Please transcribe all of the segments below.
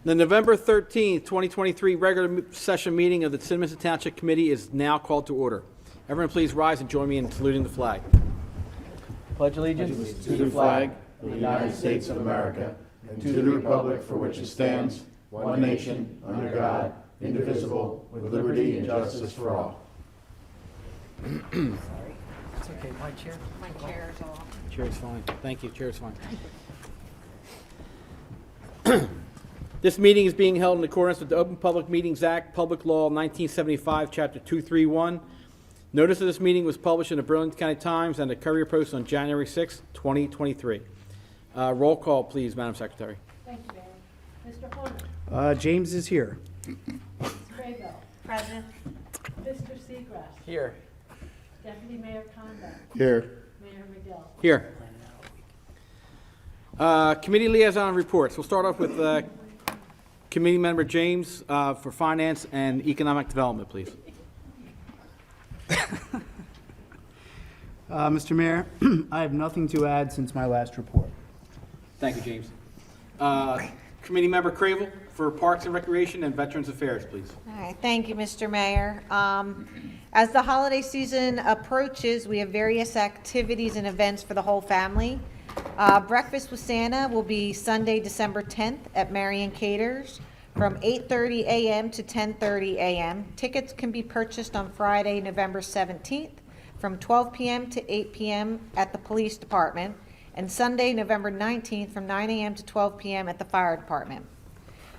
The November 13th, 2023 regular session meeting of the Cinnaminson Township Committee is now called to order. Everyone please rise and join me in saluting the flag. Pledge allegiance to the flag of the United States of America and to the republic for which it stands, one nation, under God, indivisible, with liberty and justice for all. Sorry. It's okay. My chair. My chair is off. Chair is fine. Thank you. Chair is fine. This meeting is being held in accordance with the Open Public Meetings Act, Public Law 1975, Chapter 231. Notice of this meeting was published in the Burlington County Times and the Courier Post on January 6, 2023. Roll call, please, Madam Secretary. Thank you, Mayor. Mr. Horner. James is here. Mrs. Craybill. Present. Mr. Seagrass. Here. Deputy Mayor Conda. Here. Mayor McGill. Here. Committee liaison reports. We'll start off with Committee Member James for Finance and Economic Development, please. Mr. Mayor, I have nothing to add since my last report. Thank you, James. Committee Member Cravel for Parks and Recreation and Veterans Affairs, please. All right, thank you, Mr. Mayor. As the holiday season approaches, we have various activities and events for the whole family. Breakfast with Santa will be Sunday, December 10th at Marion Caters from 8:30 a.m. to 10:30 a.m. Tickets can be purchased on Friday, November 17th from 12 p.m. to 8 p.m. at the Police Department and Sunday, November 19th from 9 a.m. to 12 p.m. at the Fire Department.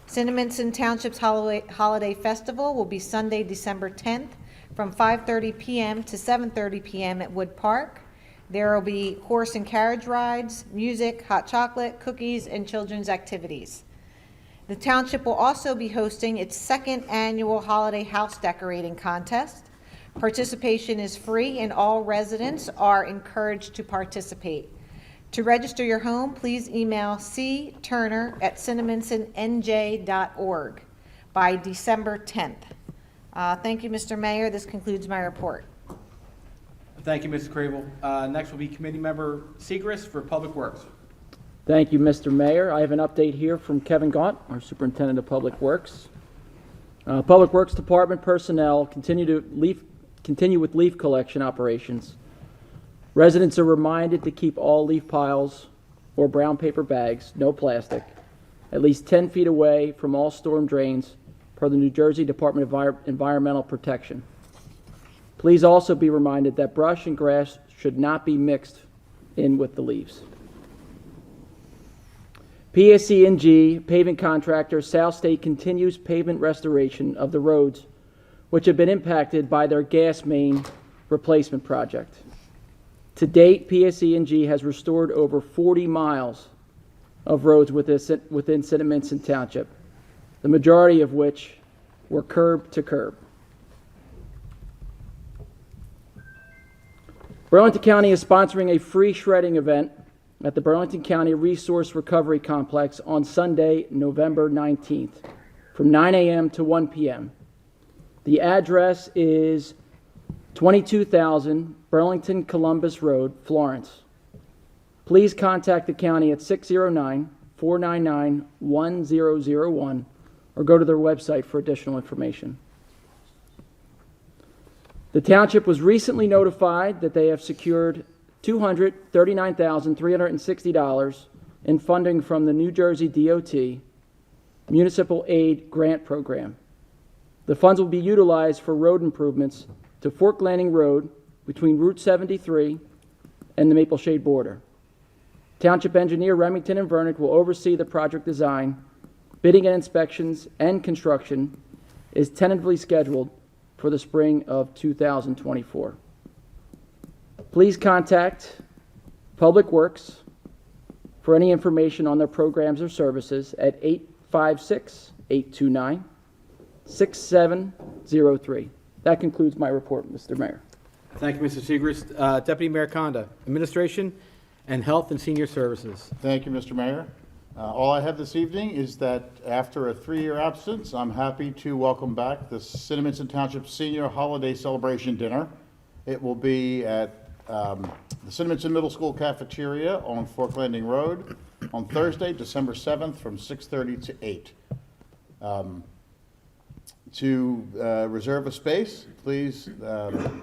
Cinnaminson Township's Holiday Festival will be Sunday, December 10th from 5:30 p.m. to 7:30 p.m. at Wood Park. There will be horse and carriage rides, music, hot chocolate, cookies, and children's activities. The township will also be hosting its second annual holiday house decorating contest. Participation is free and all residents are encouraged to participate. To register your home, please email cturner@cinnaminsonnj.org by December 10th. Thank you, Mr. Mayor. This concludes my report. Thank you, Mrs. Cravel. Next will be Committee Member Seagrass for Public Works. Thank you, Mr. Mayor. I have an update here from Kevin Gaunt, our Superintendent of Public Works. Public Works Department personnel continue with leaf collection operations. Residents are reminded to keep all leaf piles or brown paper bags, no plastic, at least 10 feet away from all storm drains per the New Jersey Department of Environmental Protection. Please also be reminded that brush and grass should not be mixed in with the leaves. PSE&G paving contractor South State continues pavement restoration of the roads which have been impacted by their gas main replacement project. To date, PSE&G has restored over 40 miles of roads within Cinnaminson Township, the majority of which were curb to curb. Burlington County is sponsoring a free shredding event at the Burlington County Resource Recovery Complex on Sunday, November 19th, from 9 a.m. to 1 p.m. The address is 22,000 Burlington Columbus Road, Florence. Please contact the county at 609-499-1001 or go to their website for additional information. The township was recently notified that they have secured $239,360 in funding from the New Jersey DOT Municipal Aid Grant Program. The funds will be utilized for road improvements to Fork Landing Road between Route 73 and the Maple Shade border. Township engineer Remington and Vernick will oversee the project design. Bidding and inspections and construction is tentatively scheduled for the spring of 2024. Please contact Public Works for any information on their programs or services at 856-829-6703. That concludes my report, Mr. Mayor. Thank you, Mr. Seagrass. Deputy Mayor Conda, Administration and Health and Senior Services. Thank you, Mr. Mayor. All I have this evening is that after a 3-year absence, I'm happy to welcome back the Cinnaminson Township Senior Holiday Celebration Dinner. It will be at the Cinnaminson Middle School Cafeteria on Fork Landing Road on Thursday, December 7th from 6:30 to 8. To reserve a space, please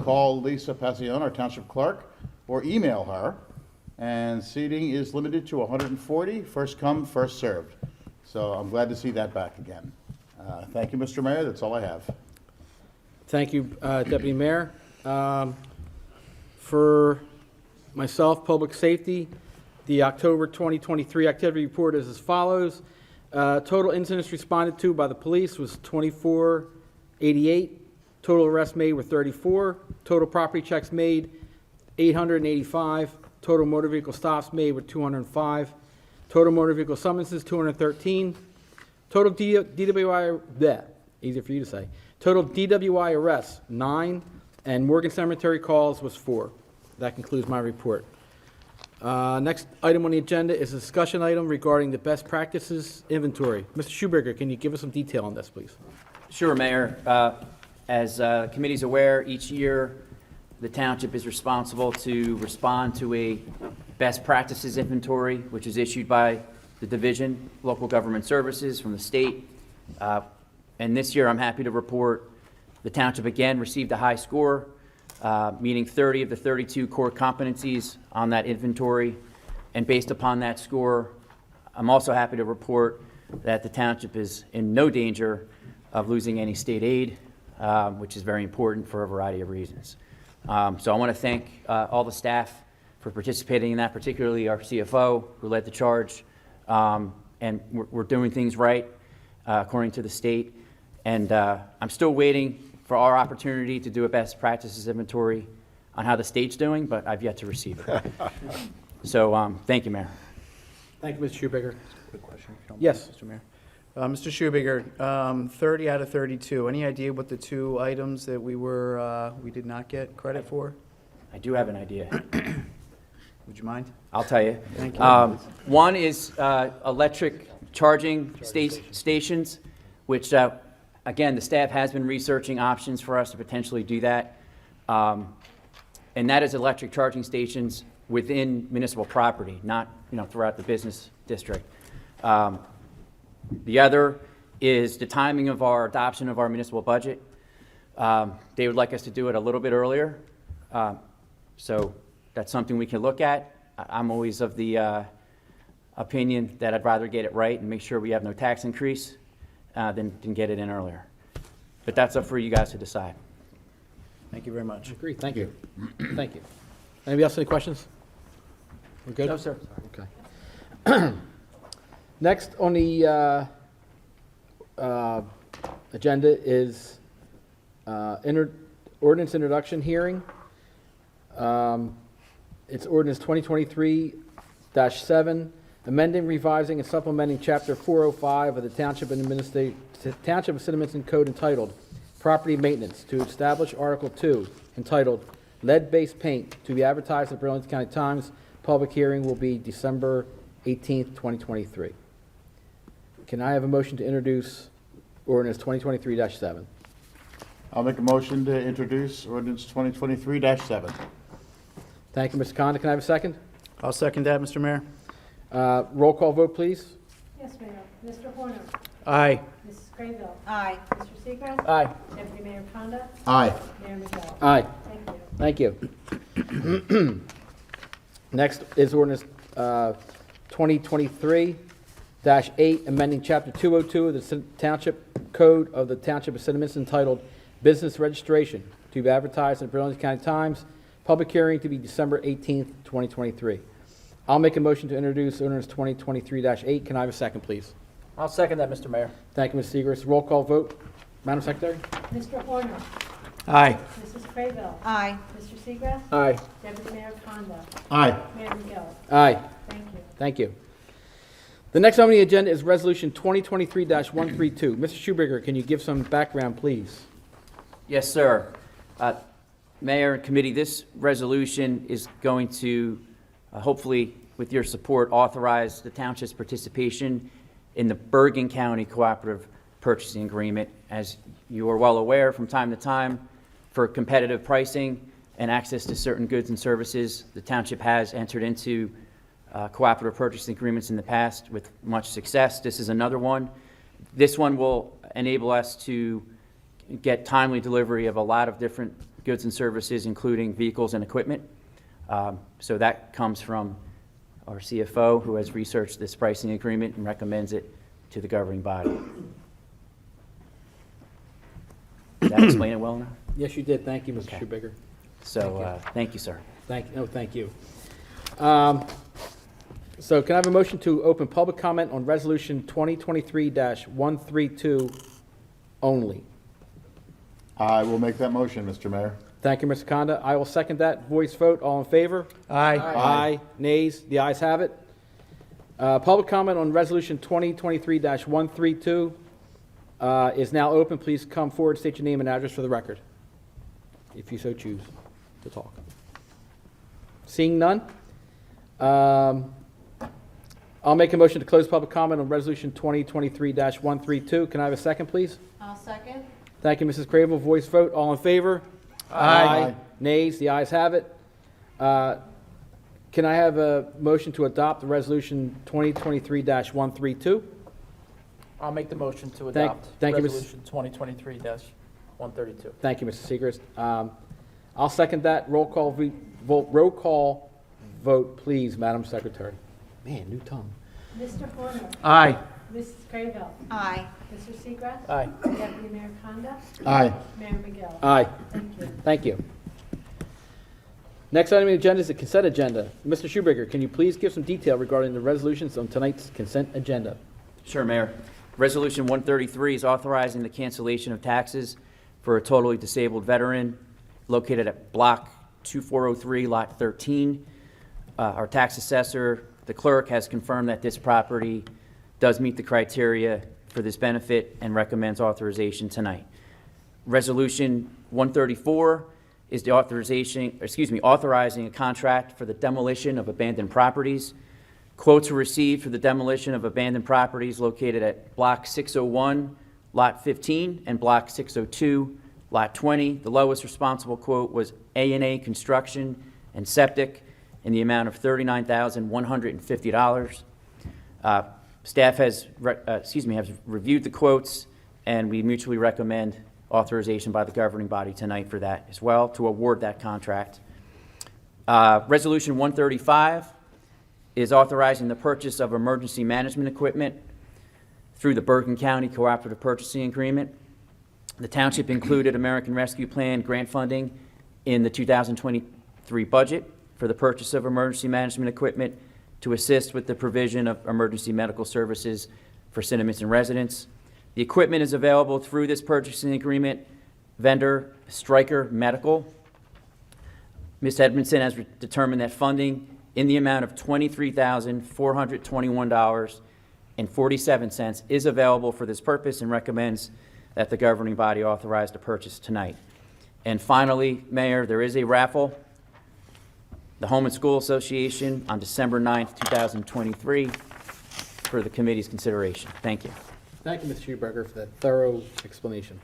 call Lisa Passione, our township clerk, or email her. And seating is limited to 140, first come, first served. So I'm glad to see that back again. Thank you, Mr. Mayor. That's all I have. Thank you, Deputy Mayor. For myself, Public Safety, the October 2023 activity report is as follows. Total incidents responded to by the police was 2488. Total arrests made were 34. Total property checks made, 885. Total motor vehicle stops made were 205. Total motor vehicle summonses, 213. Total DWI, bleh, easier for you to say. Total DWI arrests, 9. And Morgan Cemetery calls was 4. That concludes my report. Next item on the agenda is a discussion item regarding the best practices inventory. Mr. Schuberger, can you give us some detail on this, please? Sure, Mayor. As the committee's aware, each year the township is responsible to respond to a best practices inventory, which is issued by the Division Local Government Services from the state. And this year, I'm happy to report the township again received a high score, meeting 30 of the 32 core competencies on that inventory. And based upon that score, I'm also happy to report that the township is in no danger of losing any state aid, which is very important for a variety of reasons. So I want to thank all the staff for participating in that, particularly our CFO, who led the charge. And we're doing things right according to the state. And I'm still waiting for our opportunity to do a best practices inventory on how the state's doing, but I've yet to receive it. So thank you, Mayor. Thank you, Mr. Schuberger. Quick question, if you don't mind, Yes. Mr. Mayor. Mr. Schuberger, 30 out of 32. Any idea what the 2 items that we did not get credit for? I do have an idea. Would you mind? I'll tell you. Thank you. One is electric charging stations, which, again, the staff has been researching options for us to potentially do that. And that is electric charging stations within municipal property, not throughout the business district. The other is the timing of our adoption of our municipal budget. They would like us to do it a little bit earlier. So that's something we can look at. I'm always of the opinion that I'd rather get it right and make sure we have no tax increase than get it in earlier. But that's up for you guys to decide. Thank you very much. Agree, thank you. Thank you. Anybody else, any questions? We're good? No, sir. Okay. Next on the agenda is ordinance introduction hearing. It's ordinance 2023-7, amending, revising, and supplementing Chapter 405 of the Township of Cinnaminson Code entitled Property Maintenance to establish Article 2 entitled Lead-Based Paint to be advertised in the Burlington County Times. Public hearing will be December 18th, 2023. Can I have a motion to introduce ordinance 2023-7? I'll make a motion to introduce ordinance 2023-7. Thank you, Mr. Conda. Can I have a second? I'll second that, Mr. Mayor. Roll call vote, please. Yes, Mayor. Mr. Horner. Aye. Mrs. Craybill. Aye. Mr. Seagrass. Aye. Deputy Mayor Conda. Aye. Mayor McGill. Aye. Thank you. Thank you. Next is ordinance 2023-8, amending Chapter 202 of the Township Code of the Township of Cinnaminson entitled Business Registration to be advertised in the Burlington County Times. Public hearing to be December 18th, 2023. I'll make a motion to introduce ordinance 2023-8. Can I have a second, please? I'll second that, Mr. Mayor. Thank you, Ms. Segrist. Roll call vote. Madam Secretary? Mr. Horner. Aye. Mrs. Craybill. Aye. Mr. Seagrass. Aye. Deputy Mayor Conda. Aye. Mayor McGill. Aye. Thank you. Thank you. The next on the agenda is Resolution 2023-132. Mr. Schuberger, can you give some background, please? Yes, sir. Mayor and committee, this resolution is going to, hopefully, with your support, authorize the township's participation in the Bergen County Cooperative Purchasing Agreement. As you are well aware, from time to time, for competitive pricing and access to certain goods and services, the township has entered into cooperative purchasing agreements in the past with much success. This is another one This one will enable us to get timely delivery of a lot of different goods and services, including vehicles and equipment. So that comes from our CFO, who has researched this pricing agreement and recommends it to the governing body. Did that explain it well enough? Yes, you did. Thank you, Mr. Okay. Schubager. So, thank you, sir. Thank you. So can I have a motion to open public comment on Resolution 2023-132 only? I will make that motion, Mr. Mayor. Thank you, Mr. Conda. I will second that. Voice vote. All in favor? Aye. Aye. Nays? The ayes have it. Public comment on Resolution 2023-132 is now open. Please come forward, state your name and address for the record, if you so choose to talk. Seeing none, I'll make a motion to close public comment on Resolution 2023-132. Can I have a second, please? I'll second. Thank you, Mrs. Cravel. Voice vote. All in favor? Aye. Nays? The ayes have it. Can I have a motion to adopt the Resolution 2023-132? I'll make the motion to Thank- adopt thank you, Mr. Resolution 2023-132. Thank you, Mr. Segrist. I'll second that. Roll call vote, please, Madam Secretary. Man, new tongue. Mr. Horner. Aye. Mrs. Craybill. Aye. Mr. Seagrass. Aye. Deputy Mayor Conda. Aye. Mayor McGill. Aye. Thank you. Thank you. Next item on the agenda is the consent agenda. Mr. Schubager, can you please give some detail regarding the resolutions on tonight's consent agenda? Sure, Mayor. Resolution 133 is authorizing the cancellation of taxes for a totally disabled veteran located at Block 2403, Lot 13. Our tax assessor, the clerk, has confirmed that this property does meet the criteria for this benefit and recommends authorization tonight. Resolution 134 is the authorizing a contract for the demolition of abandoned properties. Quotes were received for the demolition of abandoned properties located at Block 601, Lot 15, and Block 602, Lot 20. The lowest responsible quote was A&A Construction and Septic in the amount of $39,150. Staff has reviewed the quotes, and we mutually recommend authorization by the governing body tonight for that as well, to award that contract. Resolution 135 is authorizing the purchase of emergency management equipment through the Bergen County Cooperative Purchasing Agreement. The township included American Rescue Plan grant funding in the 2023 budget for the purchase of emergency management equipment to assist with the provision of emergency medical services for Cinnaminson residents. The equipment is available through this purchasing agreement vendor, Stryker Medical. Ms. Edmondson has determined that funding in the amount of $23,421.47 is available for this purpose and recommends that the governing body authorize the purchase tonight. And finally, Mayor, there is a raffle. The Home and School Association on December 9th, 2023 for the committee's consideration. Thank you. Thank you, Mr. Schubager, for that thorough explanation.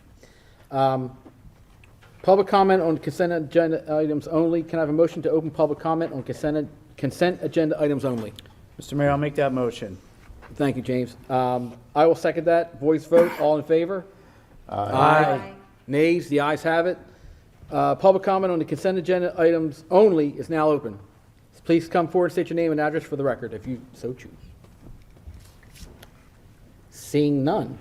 Public comment on consent agenda items only. Can I have a motion to open public comment on consent agenda items only? Mr. Mayor, I'll make that motion. Thank you, James. I will second that. Voice vote. All in favor? Aye. Nays? The ayes have it. Public comment on the consent agenda items only is now open. Please come forward, state your name and address for the record, if you so choose. Seeing none.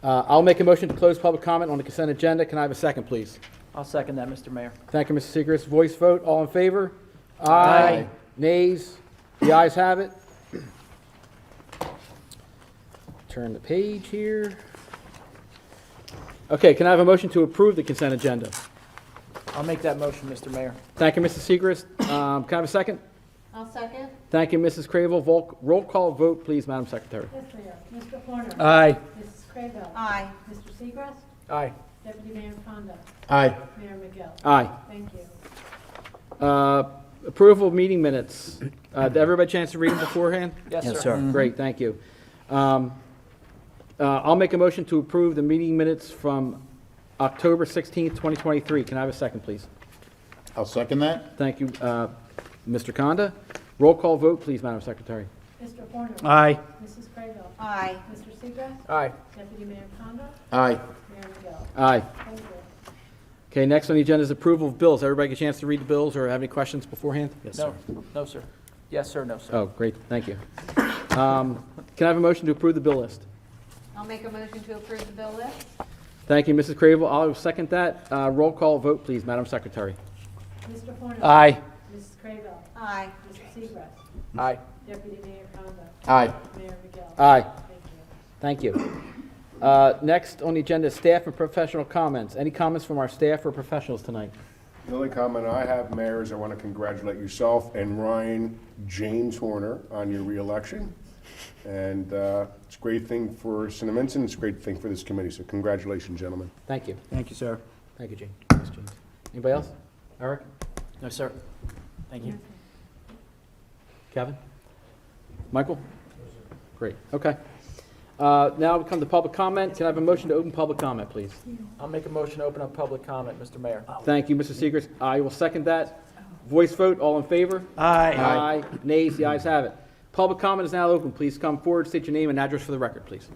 I'll make a motion to close public comment on the consent agenda. Can I have a second, please? I'll second that, Mr. Mayor. Thank you, Mr. Segrist. Voice vote. All in favor? Aye. Nays? The ayes have it. Turn the page here. Okay, can I have a motion to approve the consent agenda? I'll make that motion, Mr. Mayor. Thank you, Mr. Segrist. Can I have a second? I'll second. Thank you, Mrs. Cravel. Roll call vote, please, Madam Secretary. Yes, Mayor. Mr. Horner. Aye. Mrs. Craybill. Aye. Mr. Seagrass. Aye. Deputy Mayor Conda. Aye. Mayor McGill. Aye. Thank you. Approval of meeting minutes. Did everybody have a chance to read them beforehand? Yes, Yes, sir. sir. Great, thank you. I'll make a motion to approve the meeting minutes from October 16th, 2023. Can I have a second, please? I'll second that. Thank you, Mr. Conda. Roll call vote, please, Madam Secretary. Mr. Horner. Aye. Mrs. Craybill. Aye. Mr. Seagrass? Aye. Deputy Mayor Kondo? Aye. Mayor Miguel? Aye. Thank you. Okay, next on the agenda is approval of bills. Everybody get a chance to read the bills or have any questions beforehand? Yes, No, no, sir. Yes, sir, no, sir. Oh, great, thank you. Can I have a motion to approve the bill list? I'll make a motion to approve the bill list. Thank you, Mrs. Crable. I'll second that. Roll call vote, please, Madam Secretary. Mr. Horner? Aye. Mrs. Craybill? Aye. Mr. Seagrass? Aye. Deputy Mayor Kondo? Aye. Mayor Miguel? Aye. Thank you. Thank you. Next on the agenda is staff and professional comments. Any comments from our staff or professionals tonight? The only comment I have, Mayor, is I want to congratulate yourself and Ryan James Horner on your reelection. And it's a great thing for Cinnaminson, it's a great thing for this committee, so congratulations, gentlemen. Thank you. Thank you, sir. Thank you, James. Thanks, James. Anybody else? Eric? No, sir. Thank you. Kevin? Michael? Great, okay. Now we come to public comment. Can I have a motion to open public comment, please? I'll make a motion to open up public comment, Mr. Mayor. Thank you, Mr. Seegers. I will second that. Voice vote, all in favor? Aye. Aye. Nays, the ayes have it. Public comment is now open. Please come forward, state your name and address for the record, please.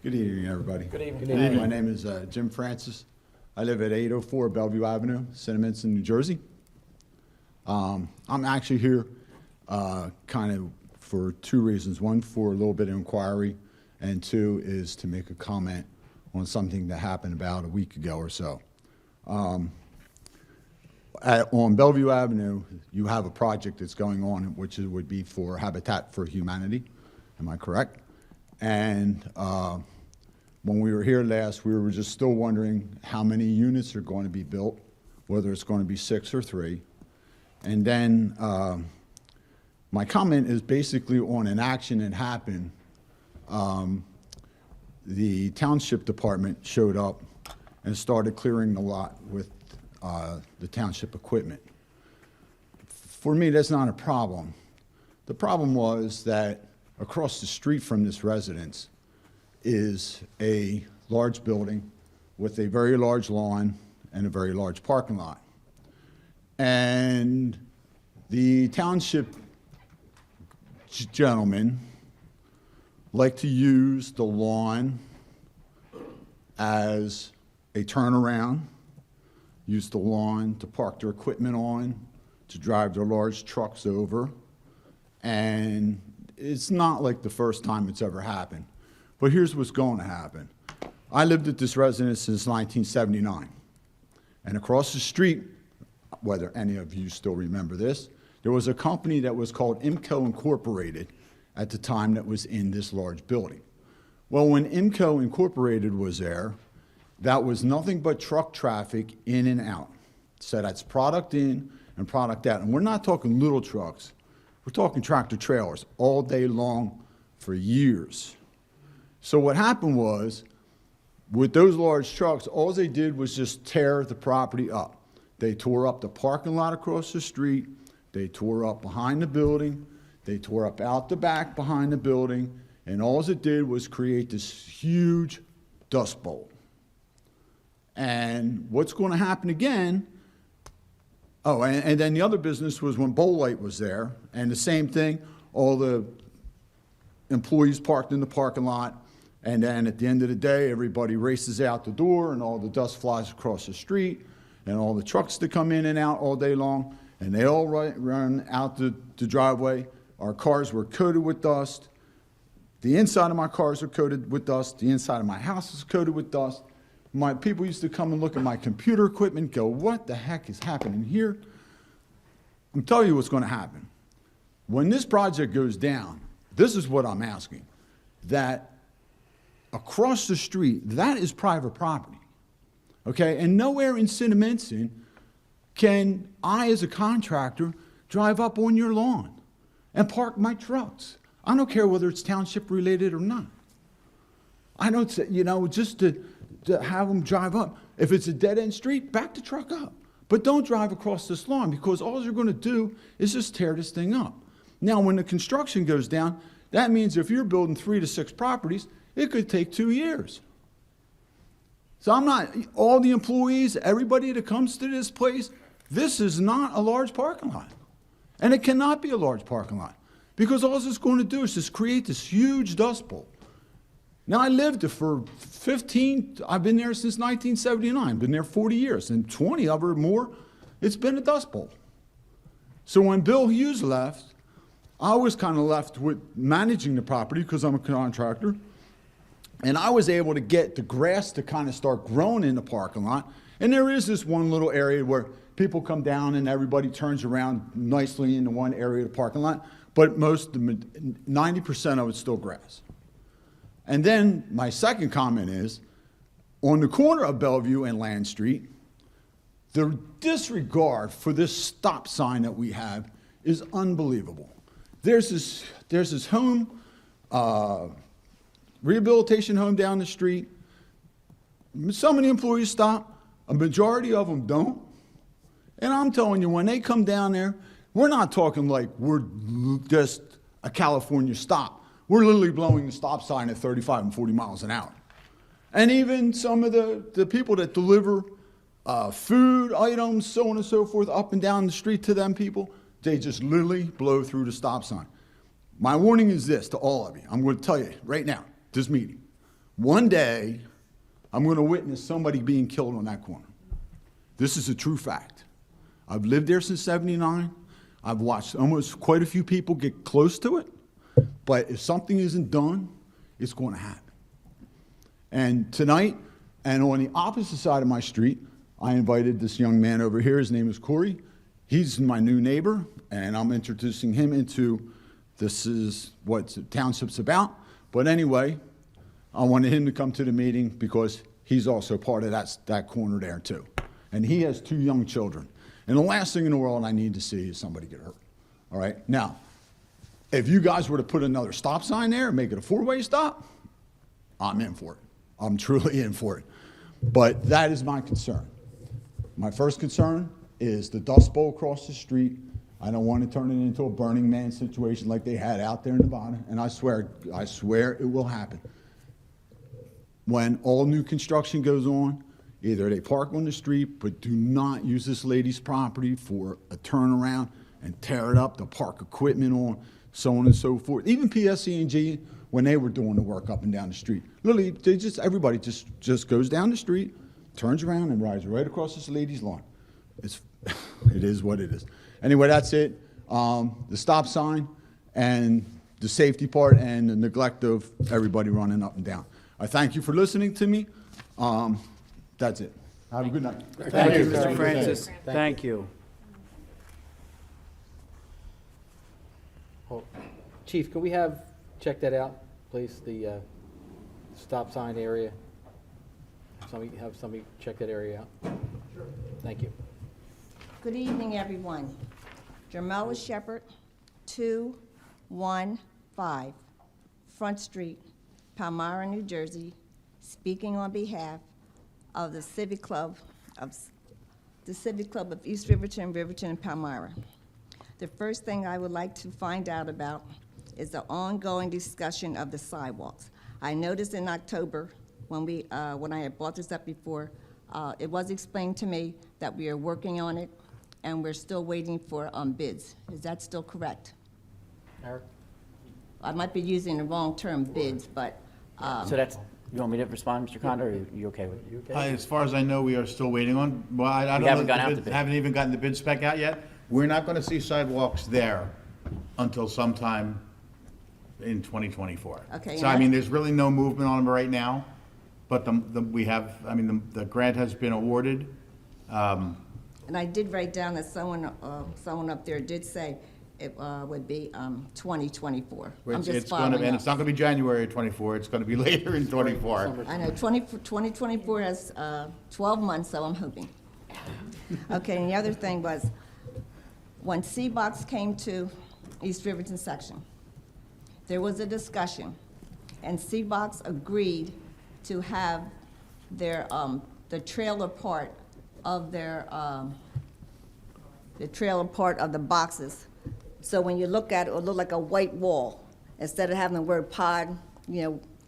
Good evening, everybody. Good evening. Good evening. My name is Jim Francis. I live at 804 Bellevue Avenue, Cinnaminson, New Jersey. I'm actually here kind of for two reasons. One, for a little bit of inquiry, and two is to make a comment on something that happened about a week ago or so. On Bellevue Avenue, you have a project that's going on, which would be for Habitat for Humanity. Am I correct? And when we were here last, we were just still wondering how many units are going to be built, whether it's going to be 6 or 3. And then my comment is basically on an action that happened. The township department showed up and started clearing the lot with the township equipment. For me, that's not a problem. The problem was that across the street from this residence is a large building with a very large lawn and a very large parking lot. And the township gentlemen like to use the lawn as a turnaround, use the lawn to park their equipment on, to drive their large trucks over. And it's not like the first time it's ever happened. But here's what's going to happen. I lived at this residence since 1979. And across the street, whether any of you still remember this, there was a company that was called IMCO Incorporated at the time that was in this large building. Well, when IMCO Incorporated was there, that was nothing but truck traffic in and out. So that's product in and product out. And we're not talking little trucks. We're talking tractor trailers all day long for years. So what happened was, with those large trucks, all they did was just tear the property up. They tore up the parking lot across the street. They tore up behind the building. They tore up out the back behind the building. And all it did was create this huge dust bowl. And what's going to happen again, and then the other business was when Bowl Light was there, and the same thing, all the employees parked in the parking lot, and then at the end of the day, everybody races out the door, and all the dust flies across the street, and all the trucks that come in and out all day long, and they all run out the driveway. Our cars were coated with dust. The inside of my cars are coated with dust. The inside of my house is coated with dust. My people used to come and look at my computer equipment and go, what the heck is happening here? I'm telling you what's going to happen. When this project goes down, this is what I'm asking, that across the street, that is private property, okay? And nowhere in Cinnaminson can I, as a contractor, drive up on your lawn and park my trucks. I don't care whether it's township related or not. I don't say, just to have them drive up. If it's a dead-end street, back the truck up. But don't drive across this lawn, because all you're going to do is just tear this thing up. Now, when the construction goes down, That means if you're building 3 to 6 properties, it could take 2 years. So I'm not, all the employees, everybody that comes to this place, this is not a large parking lot. And it cannot be a large parking lot, because all it's going to do is just create this huge dust bowl. Now, I lived there for I've been there since 1979, been there 40 years, and 20 of or more, it's been a dust bowl. So when Bill Hughes left, I was kind of left with managing the property because I'm a contractor, and I was able to get the grass to kind of start growing in the parking lot. And there is this one little area where people come down and everybody turns around nicely into one area of the parking lot, but 90% of it's still grass. And then my second comment is, on the corner of Bellevue and Land Street, the disregard for this stop sign that we have is unbelievable. There's this home, rehabilitation home down the street. Some of the employees stop, a majority of them don't. And I'm telling you, when they come down there, we're not talking like we're just a California stop. We're literally blowing the stop sign at 35 and 40 miles an hour. And even some of the people that deliver food items, so on and so forth, up and down the street to them people, they just literally blow through the stop sign. My warning is this to all of you. I'm going to tell you right now, this meeting. One day, I'm going to witness somebody being killed on that corner. This is a true fact. I've lived there since '79. I've watched almost quite a few people get close to it. But if something isn't done, it's going to happen. And tonight, and on the opposite side of my street, I invited this young man over here. His name is Corey. He's my new neighbor, and I'm introducing him into this is what the township's about. But anyway, I wanted him to come to the meeting because he's also part of that corner there too. And he has 2 young children. And the last thing in the world I need to see is somebody get hurt. All right? Now, if you guys were to put another stop sign there and make it a 4-way stop, I'm in for it. I'm truly in for it. But that is my concern. My first concern is the dust bowl across the street. I don't want to turn it into a Burning Man situation like they had out there in Nevada. And I swear it will happen. When all new construction goes on, either they park on the street, but do not use this lady's property for a turnaround and tear it up to park equipment on, so on and so forth. Even PSC&G, when they were doing the work up and down the street, literally, everybody just goes down the street, turns around, and rides right across this lady's lawn. It is what it is. Anyway, that's it. The stop sign and the safety part and the neglect of everybody running up and down. I thank you for listening to me. That's it. Have a good night. Thank you, Thank Mr. you. Francis. Thank you. Oh, Chief, can we check that out, please, the stop sign area? Have somebody check that area out? Sure. Thank you. Good evening, everyone. Jermella Shepherd, 215 Front Street, Palmyra, New Jersey, speaking on behalf of the Civic Club of East Riverton, and Palmyra. The first thing I would like to find out about is the ongoing discussion of the sidewalks. I noticed in October, when I had brought this up before, it was explained to me that we are working on it, and we're still waiting for bids. Is that still correct? Eric? I might be using the wrong term, bids, but So that's, you want me to respond, Mr. Condor, or are you okay with it? As far as I know, we are still waiting on, well, I don't We know. haven't gone the out bid- to bid. Haven't even gotten the bid spec out yet. We're not going to see sidewalks there until sometime in 2024. Okay, So, and I mean, there's really no movement on them right now, but the grant has been awarded. and I did write down that someone up there did say it would be 2024. I'm just It's going to, following and up. it's not going to be January 24, it's going to be later in 24. I know 2024 has 12 months, so I'm hoping. Okay, and the other thing was, when C-Box came to East Riverton section, there was a discussion, and C-Box agreed to have their, the trailer part of their, the trailer part of the boxes. So when you look at it, it'll look like a white wall. instead of having the word pod,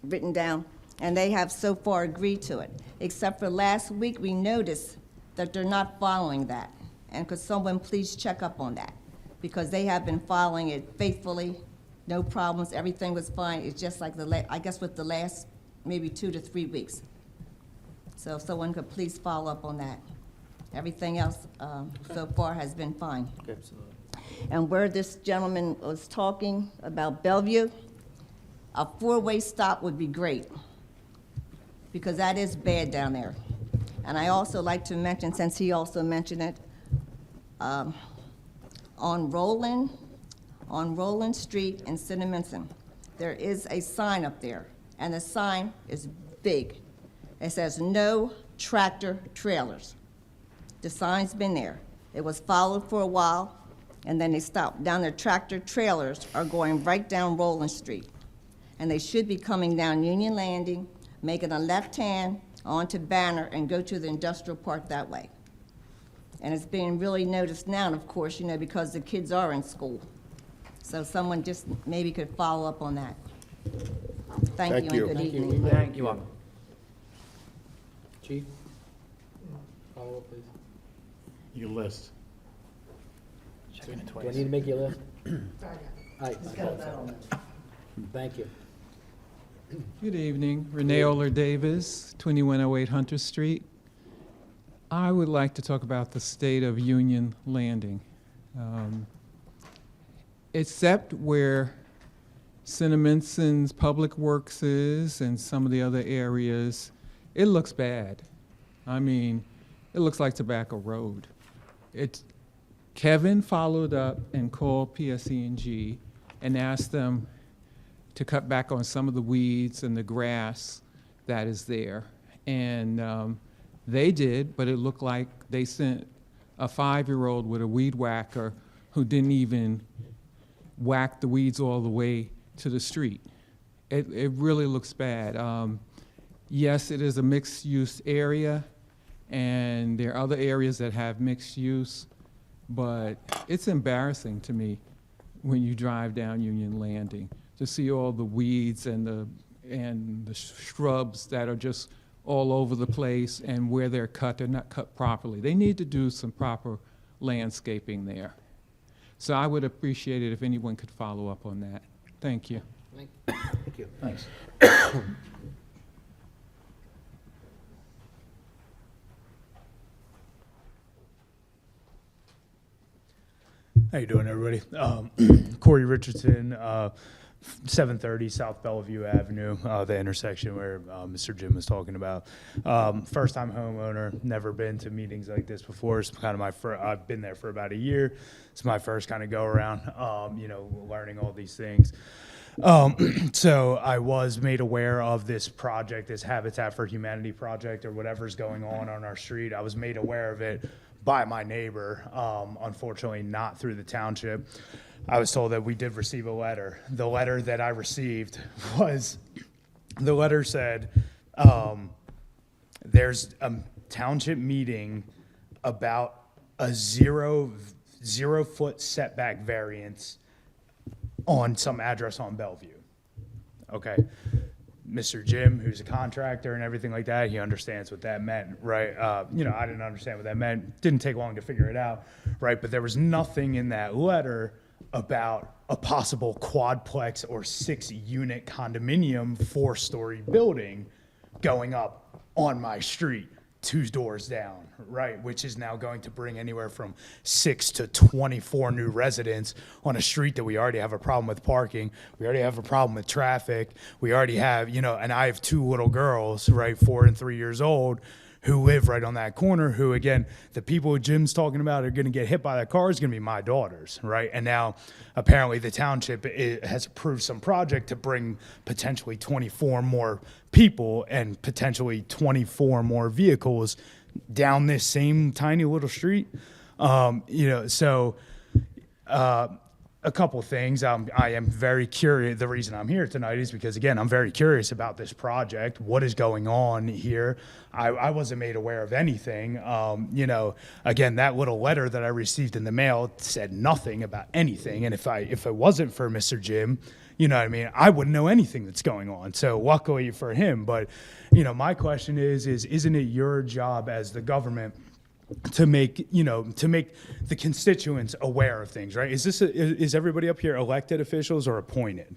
written down. And they have so far agreed to it. Except for last week, we noticed that they're not following that. And could someone please check up on that? Because they have been following it faithfully, no problems, everything was fine. It's just like I guess with the last maybe 2 to 3 weeks. So if someone could please follow up on that. Everything else so far has been fine. Absolutely. And where this gentleman was talking about Bellevue, a 4-way stop would be great, because that is bad down there. And I also like to mention, since he also mentioned it, on Roland Street in Cinnaminson, there is a sign up there, and the sign is big. It says, "No tractor trailers." The sign's been there. It was followed for a while, and then they stopped. Down there, tractor trailers are going right down Roland Street. And they should be coming down Union Landing, making a left hand onto Banner, and go to the industrial park that way. And it's being really noticed now, of course, because the kids are in school. So someone just maybe could follow up on that. Thank you, and good evening. Thank you. Welcome. Chief? Follow up, please. Your list. Checking it Do I twice. need to make you a list? All right. Thank you. Good evening. Renee Oler Davis, 2108 Hunter Street. I would like to talk about the state of Union Landing. Except where Cinnaminson's Public Works is and some of the other areas, it looks bad. I mean, it looks like Tobacco Road. Kevin followed up and called PSE&G and asked them to cut back on some of the weeds and the grass that is there. And they did, but it looked like they sent a 5-year-old with a weed whacker who didn't even whack the weeds all the way to the street. It really looks bad. Yes, it is a mixed-use area, and there are other areas that have mixed use, but it's embarrassing to me when you drive down Union Landing to see all the weeds and the shrubs that are just all over the place, and where they're not cut properly. They need to do some proper landscaping there. So I would appreciate it if anyone could follow up on that. Thank you. Thank you. Thanks. How you doing, everybody? Corey Richardson, 730 South Bellevue Avenue, the intersection where Mr. Jim was talking about. First-time homeowner, never been to meetings like this before. It's kind of my first. I've been there for about a year. It's my first kind of go around, learning all these things. So I was made aware of this project, this Habitat for Humanity project, or whatever's going on our street. I was made aware of it by my neighbor, unfortunately not through the township. I was told that we did receive a letter. The letter that I received the letter said, there's a township meeting about a zero foot setback variance on some address on Bellevue. Okay. Mr. Jim, who's a contractor and everything like that, he understands what that meant, right? I didn't understand what that meant. Didn't take long to figure it out, right? But there was nothing in that letter about a possible quadplex or 6-unit condominium 4-story building going up on my street 2 doors down, right? Which is now going to bring anywhere from 6 to 24 new residents on a street that we already have a problem with parking. We already have a problem with traffic. We already have, and I have 2 little girls, right, 4 and 3 years old, who live right on that corner, who, again, the people Jim's talking about are going to get hit by that car is going to be my daughters, right? And now, apparently, the township has approved some project to bring potentially 24 more people and potentially 24 more vehicles down this same tiny little street. A couple things. I am very curious. The reason I'm here tonight is because, again, I'm very curious about this project. What is going on here? I wasn't made aware of anything. Again, that little letter that I received in the mail said nothing about anything. And if it wasn't for Mr. Jim You know what I mean? I wouldn't know anything that's going on. So luckily for him, but my question is isn't it your job as the government to make the constituents aware of things, right? Is everybody up here elected officials or appointed?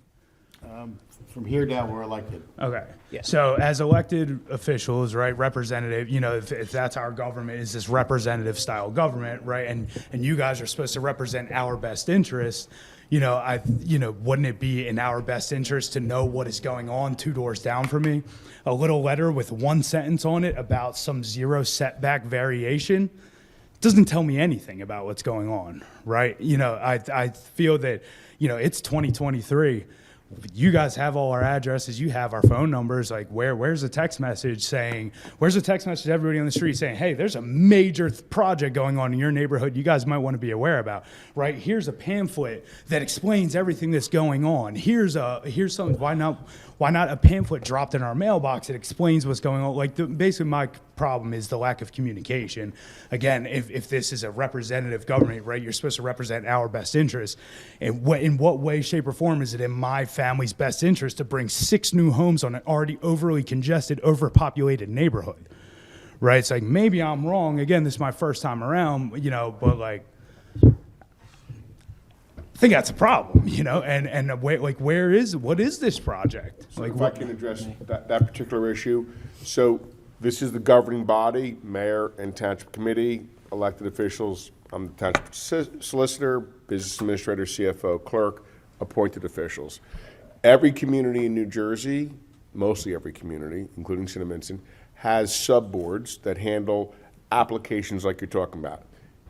From here down, we're elected. Okay. So as elected officials, right, representative, if that's our government, is this representative style government, right? And you guys are supposed to represent our best interests. Wouldn't it be in our best interest to know what is going on 2 doors down from me? A little letter with 1 sentence on it about some 0 setback variation doesn't tell me anything about what's going on, right? I feel that, it's 2023. You guys have all our addresses, you have our phone numbers, like where's a text message to everybody on the street saying, hey, there's a major project going on in your neighborhood you guys might want to be aware about, right? Here's a pamphlet that explains everything that's going on. Here's something, why not a pamphlet dropped in our mailbox that explains what's going on? Basically my problem is the lack of communication. Again, if this is a representative government, right, you're supposed to represent our best interests. And in what way, shape, or form is it in my family's best interest to bring 6 new homes on an already overly congested, overpopulated neighborhood, right? It's like, maybe I'm wrong. Again, this is my first time around, but I think that's a problem, and what is this project? So if I can address that particular issue. So this is the governing body, mayor and township committee, elected officials. I'm the township solicitor, business administrator, CFO, clerk, appointed officials. Every community in New Jersey, mostly every community, including Cinnaminson, has subboards that handle applications like you're talking about.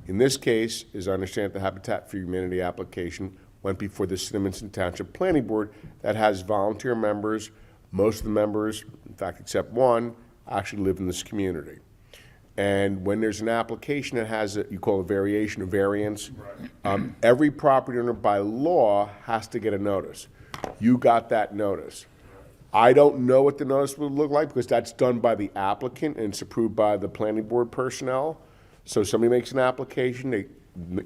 In this case, as I understand it, the Habitat for Humanity application went before the Cinnaminson Township Planning Board that has volunteer members. Most of the members, in fact, except one, actually live in this community. And when there's an application that has you call a variation or variance, every property owner by law has to get a notice. You got that notice. I don't know what the notice would look like because that's done by the applicant and it's approved by the planning board personnel. So somebody makes an application, they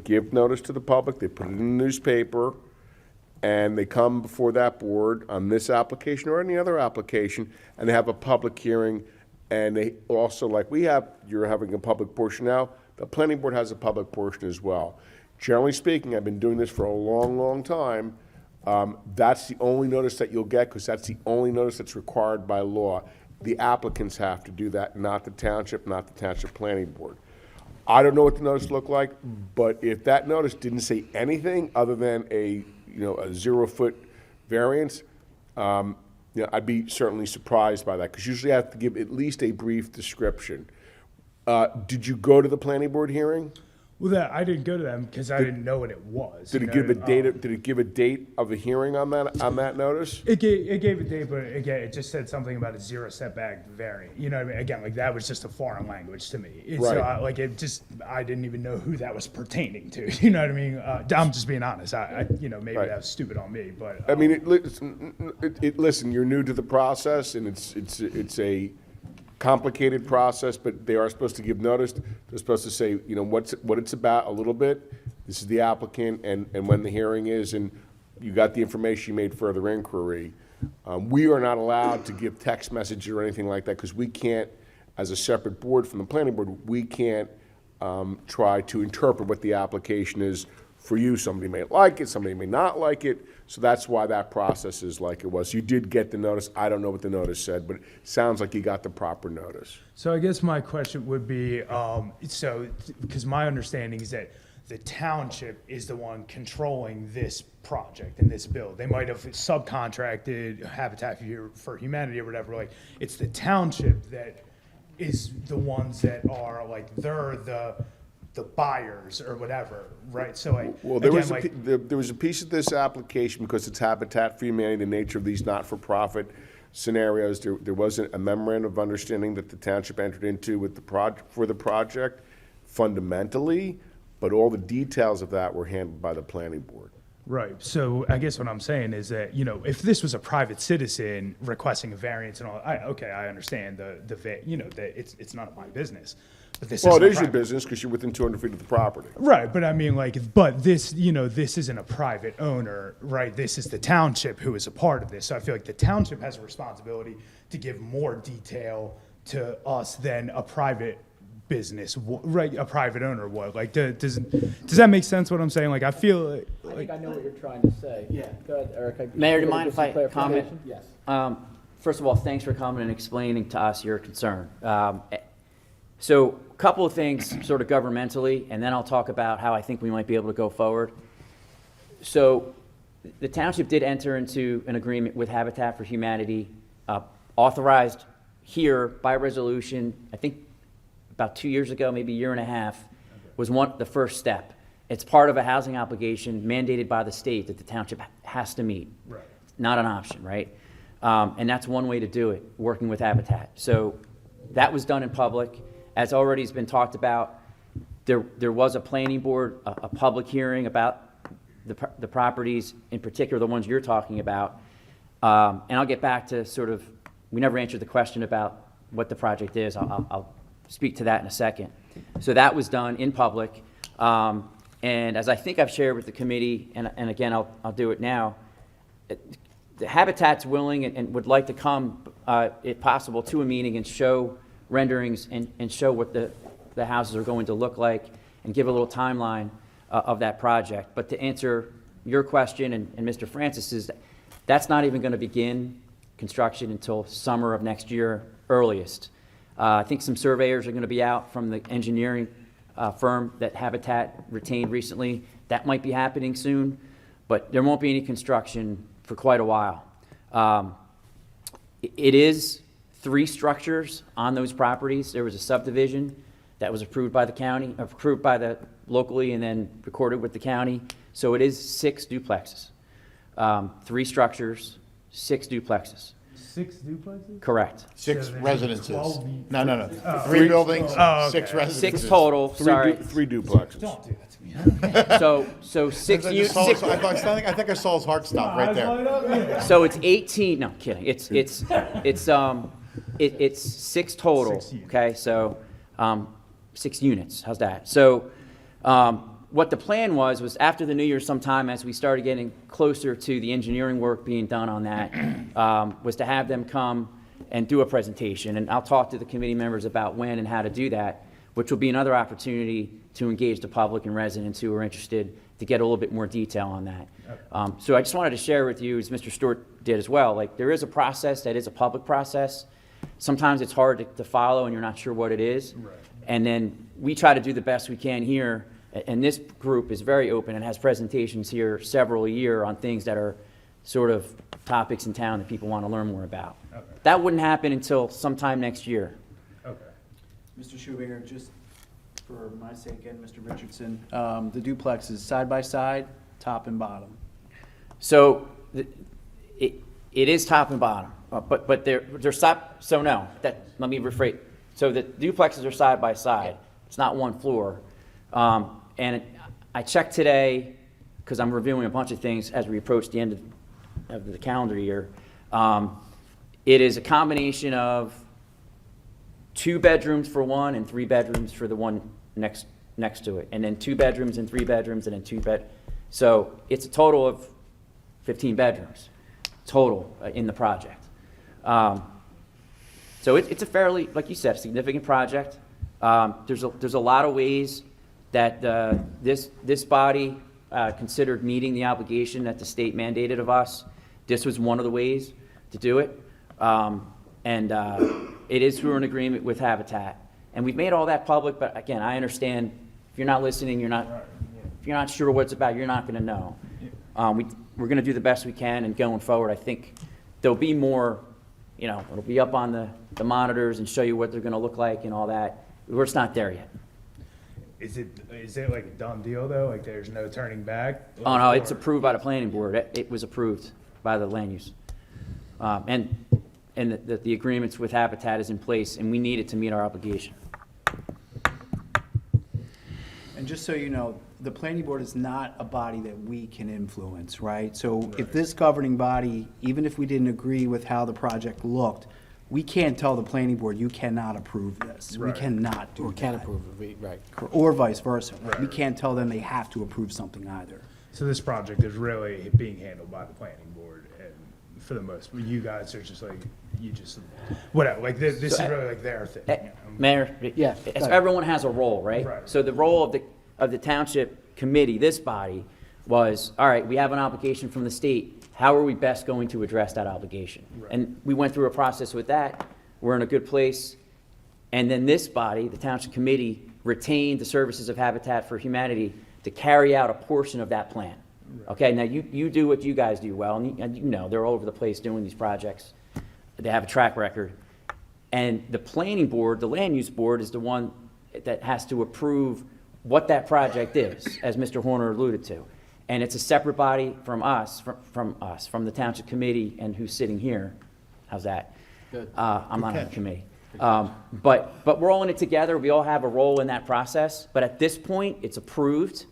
give notice to the public, they put it in the newspaper, and they come before that board on this application or any other application, and they have a public hearing. And they also, like you're having a public portion now, the planning board has a public portion as well. Generally speaking, I've been doing this for a long, long time. That's the only notice that you'll get because that's the only notice that's required by law. The applicants have to do that, not the township planning board. I don't know what the notice looked like, but if that notice didn't say anything other than a 0-foot variance, I'd be certainly surprised by that because usually I have to give at least a brief description. Did you go to the planning board hearing? Well, I didn't go to them because I didn't know what it was. Did it give a date? Did it give a date of the hearing on that notice? It gave a date, but again, it just said something about a 0 setback variant. You know what I mean? Again, that was just a foreign language to me. Right. So I didn't even know who that was pertaining to. You know what I mean? I'm just being honest. Maybe Right. that was stupid on me, but I mean, listen, you're new to the process, and it's a complicated process, but they are supposed to give notice. They're supposed to say, what it's about a little bit. This is the applicant and when the hearing is, and you got the information, you made further inquiry. We are not allowed to give text messages or anything like that because we can't, as a separate board from the planning board, we can't try to interpret what the application is for you. Somebody may like it, somebody may not like it. So that's why that process is like it was. You did get the notice. I don't know what the notice said, but it sounds like you got the proper notice. So I guess my question would be, because my understanding is that the township is the one controlling this project and this bill. They might have subcontracted Habitat for Humanity or whatever. Like, it's the township that is the ones that are they're the buyers or whatever, right? So well, there was a piece of this application because it's Habitat for Humanity, the nature of these not-for-profit scenarios. There was a memorandum of understanding that the township entered into with for the project fundamentally, but all the details of that were handled by the planning board. Right. So I guess what I'm saying is that, you know, if this was a private citizen requesting a variance and all, I understand that it's none of my business. But this Well, it isn't a is your private- business because you're within 200 feet of the property. Right, but I mean, like, but this, you know, this isn't a private owner, right? This is the township who is a part of this. So I feel like the township has a responsibility to give more detail to us than a private business, right? A private owner would. Like, does that make sense? What I'm saying? Like, I feel I like think I know what you're trying to say. Yeah. Go ahead, Eric. Mayor, do you Can mind get if I some comment? clarification? Yes. First of all, thanks for coming and explaining to us your concern. So a couple of things sort of governmentally, and then I'll talk about how I think we might be able to go forward. So the township did enter into an agreement with Habitat for Humanity, authorized here by resolution, I think about 2 years ago, maybe a year and a half, was the first step. It's part of a housing obligation mandated by the state that the township has to meet. Right. Not an option, right? And that's one way to do it, working with Habitat. So that was done in public. As already has been talked about, there was a planning board, a public hearing about the properties, in particular the ones you're talking about. And I'll get back to sort of, we never answered the question about what the project is. I'll speak to that in a second. So that was done in public. And as I think I've shared with the committee, and again, I'll do it now, the Habitat's willing and would like to come, if possible, to a meeting and show renderings and show what the houses are going to look like and give a little timeline of that project. But to answer your question and Mr. Francis's, that's not even going to begin construction until summer of next year, earliest. I think some surveyors are going to be out from the engineering firm that Habitat retained recently. That might be happening soon, but there won't be any construction for quite a while. It is 3 structures on those properties. There was a subdivision that was approved by the county, approved by the locally, and then recorded with the county. So it is 6 duplexes. 3 structures, 6 duplexes. 6 duplexes? Correct. 6 So there's residences. 12 No. 3 buildings, Oh, 6 okay. residences. 6 total, sorry. 3 duplexes. Don't do that to me. So 6 I units. just saw- I think I saw his heart stop right there. So it's 18. No, kidding. It's 6 total. 6 units. Okay, so 6 units. How's that? So what the plan was after the new year, sometime as we started getting closer to the engineering work being done on that, was to have them come and do a presentation. And I'll talk to the committee members about when and how to do that, which will be another opportunity to engage the public and residents who are interested to get a little bit more detail on that. So I just wanted to share with you, as Mr. Stewart did as well, like there is a process that is a public process. Sometimes it's hard to follow and you're not sure what it is. Right. And then we try to do the best we can here. And this group is very open and has presentations here several a year on things that are sort of topics in town that people want to learn more about. Okay. That wouldn't happen until sometime next year. Okay. Mr. Schubinger, just for my sake and Mr. Richardson, the duplex is side by side, top and bottom. So it is top and bottom, but they're so no. Let me rephrase. So the duplexes are side by side. It's not one floor. And I checked today because I'm reviewing a bunch of things as we approach the end of the calendar year. It is a combination of 2 bedrooms for one and 3 bedrooms for the one next to it, and then 2 bedrooms and 3 bedrooms and then 2 bed. So it's a total of 15 bedrooms total in the project. So it's a fairly, like you said, significant project. There's a lot of ways that this body considered meeting the obligation that the state mandated of us. This was one of the ways to do it. And it is through an agreement with Habitat. And we've made all that public, but again, I understand if you're not listening, if you're not sure what it's about, you're not going to know. We're going to do the best we can, and going forward, I think there'll be more, it'll be up on the monitors and show you what they're going to look like and all that. We're just not there yet. Is it like a done deal though? Like there's no turning back? Oh, no, it's approved by the planning board. It was approved by the land use. And the agreements with Habitat is in place, and we need it to meet our obligation. And just so you know, the planning board is not a body that we can influence, right? So if this governing body, even if we didn't agree with how the project looked, we can't tell the planning board, you cannot approve this. We Right. cannot do Or can that. approve it, right. Or vice versa. We Right. can't tell them they have to approve something either. So this project is really being handled by the planning board, and for the most, you guys are just like, you just, whatever, like, this is really like their thing. you know? Mayor? Yeah, So go ahead. everyone has a role, right? Right. So the role of the township committee, this body, was, all right, we have an obligation from the state. How are we best going to address that obligation? Right. And we went through a process with that. We're in a good place. And then this body, the township committee, retained the services of Habitat for Humanity to carry out a portion of that plan. Okay, now you do what you guys do well, and you know, they're all over the place doing these projects. They have a track record. And the planning board, the land use board, is the one that has to approve what that project is, as Mr. Horner alluded to. And it's a separate body from us, from the township committee and who's sitting here. How's that? Good. I'm not on the committee. But we're all in it together. We all have a role in that process. But at this point, it's approved,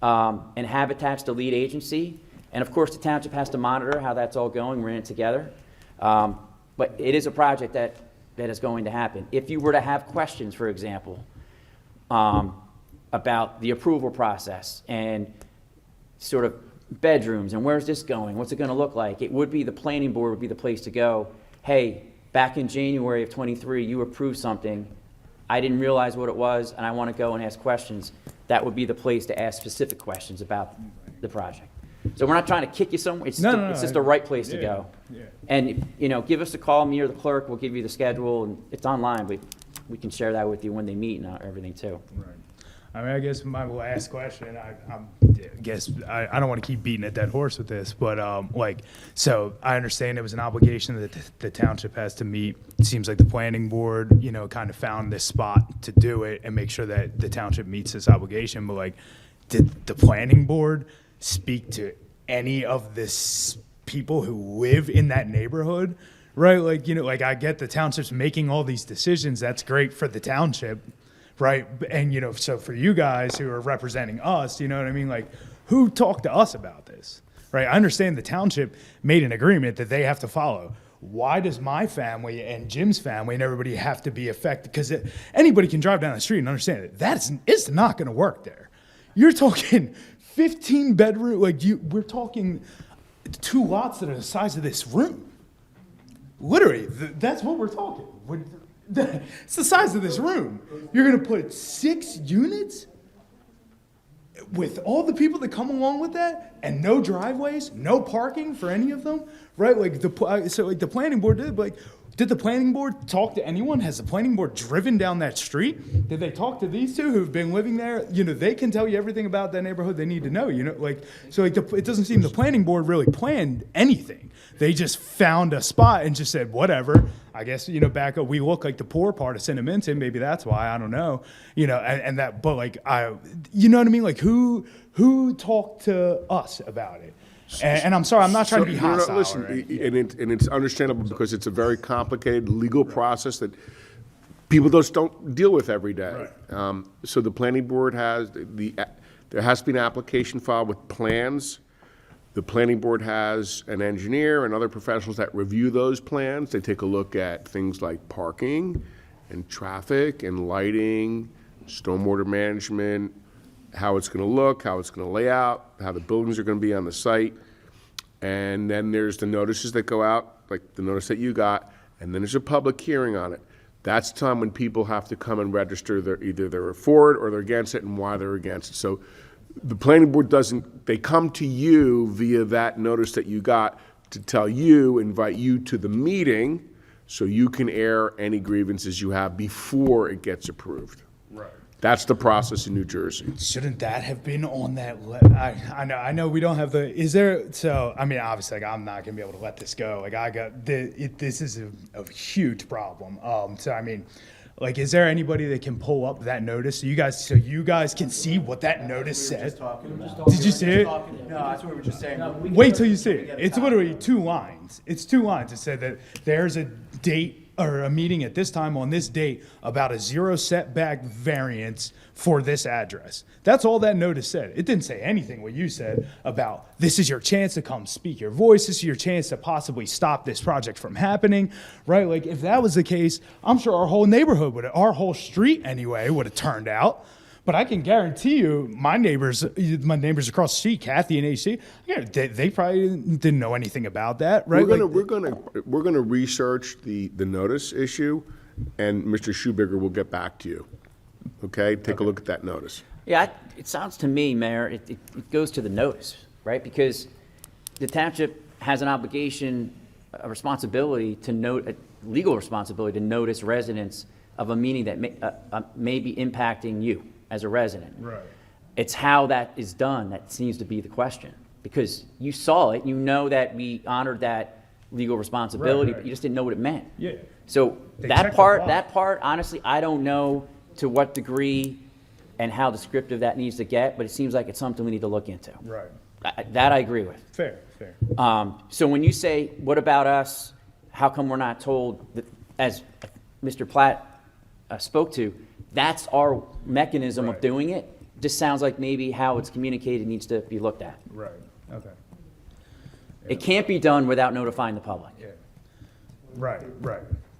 and Habitat's the lead agency. And of course, the township has to monitor how that's all going. We're in it together. But it is a project that is going to happen. If you were to have questions, for example, about the approval process and sort of bedrooms and where's this going, what's it going to look like, it would be the planning board would be the place to go. Hey, back in January of '23, you approved something. I didn't realize what it was, and I want to go and ask questions. That would be the place to ask specific questions about the project. So we're not trying to kick you somewhere. It's just the right place to go. Yeah. And, you know, give us a call, me or the clerk, we'll give you the schedule, and it's online, but we can share that with you when they meet and everything too. Right. I mean, I guess my last question, I don't want to keep beating a dead horse with this, but like, so I understand it was an obligation that the township has to meet. It seems like the planning board, you know, kind of found this spot to do it and make sure that the township meets this obligation. But like, did the planning board speak to any of this people who live in that neighborhood? Right? Like, you know, like I get the township's making all these decisions. That's great for the township. Right. And, you know, so for you guys who are representing us, you know what I mean? Like, who talked to us about this? Right. I understand the township made an agreement that they have to follow. Why does my family and Jim's family and everybody have to be affected? Because anybody can drive down the street and understand it. It's not going to work there. You're talking 15 bedroom, we're talking 2 lots that are the size of this room. Literally, that's what we're talking. It's the size of this room. You're going to put 6 units with all the people that come along with that, and no driveways, no parking for any of them, right? Like the planning board did. Like, did the planning board talk to anyone? Has the planning board driven down that street? Did they talk to these two who've been living there? You know, they can tell you everything about that neighborhood they need to know. You know, like so. Like it doesn't seem the planning board really planned anything. They just found a spot and just said, whatever. I guess, you know, back up, we look like the poor part of Cinnaminson. Maybe that's why, I don't know. You know, and that, but like, you know what I mean? Like who talked to us about it? And I'm sorry, I'm not trying to be hostile. Listen, or anything. and it's understandable because it's a very complicated legal process that people just don't deal with every day. Right. So the planning board there has to be an application filed with plans. The planning board has an engineer and other professionals that review those plans. They take a look at things like parking and traffic and lighting, stormwater management, how it's going to look, how it's going to lay out, how the buildings are going to be on the site. And then there's the notices that go out, like the notice that you got, and then there's a public hearing on it. That's the time when people have to come and register either they're for it or they're against it and why they're against it. So the planning board they come to you via that notice that you got to tell you, invite you to the meeting so you can air any grievances you have before it gets approved. Right. That's the process in New Jersey. Shouldn't that have been on that I know we don't have so I mean, obviously, like, I'm not gonna be able to let this go. Like, this is a huge problem. So I mean, like, is there anybody that can pull up that notice so you guys can see what that notice said? Did you see it? No, that's what we were just saying. Wait till you see it. It's literally 2 lines. It's 2 lines. It said that there's a date or a meeting at this time on this date about a 0 setback variance for this address. That's all that notice said. It didn't say anything what you said about this is your chance to come speak your voice. This is your chance to possibly stop this project from happening, right? Like if that was the case, I'm sure our whole neighborhood our whole street anyway would have turned out. But I can guarantee you, my neighbors across the street, Kathy and AC, they probably didn't know anything about that, right? We're gonna research the notice issue, and Mr. Schubiger will get back to you. Okay, take a look at that notice. Yeah, it sounds to me, Mayor, it goes to the notice, right? Because the township has an obligation, a responsibility to note, a legal responsibility to notice residents of a meeting that may be impacting you as a resident. Right. It's how that is done that seems to be the question. Because you saw it, you know that we honored that legal responsibility, Right. but you just didn't know what it meant. Yeah. So They that checked the part, box. honestly, I don't know to what degree and how descriptive that needs to get, but it seems like it's something we need to look into. Right. That I agree with. Fair. So when you say, what about us? How come we're not told that, as Mr. Platt spoke to, that's our mechanism of Right. doing it? Just sounds like maybe how it's communicated needs to be looked at. Right. Okay. It can't be done without notifying the public. Yeah. Right.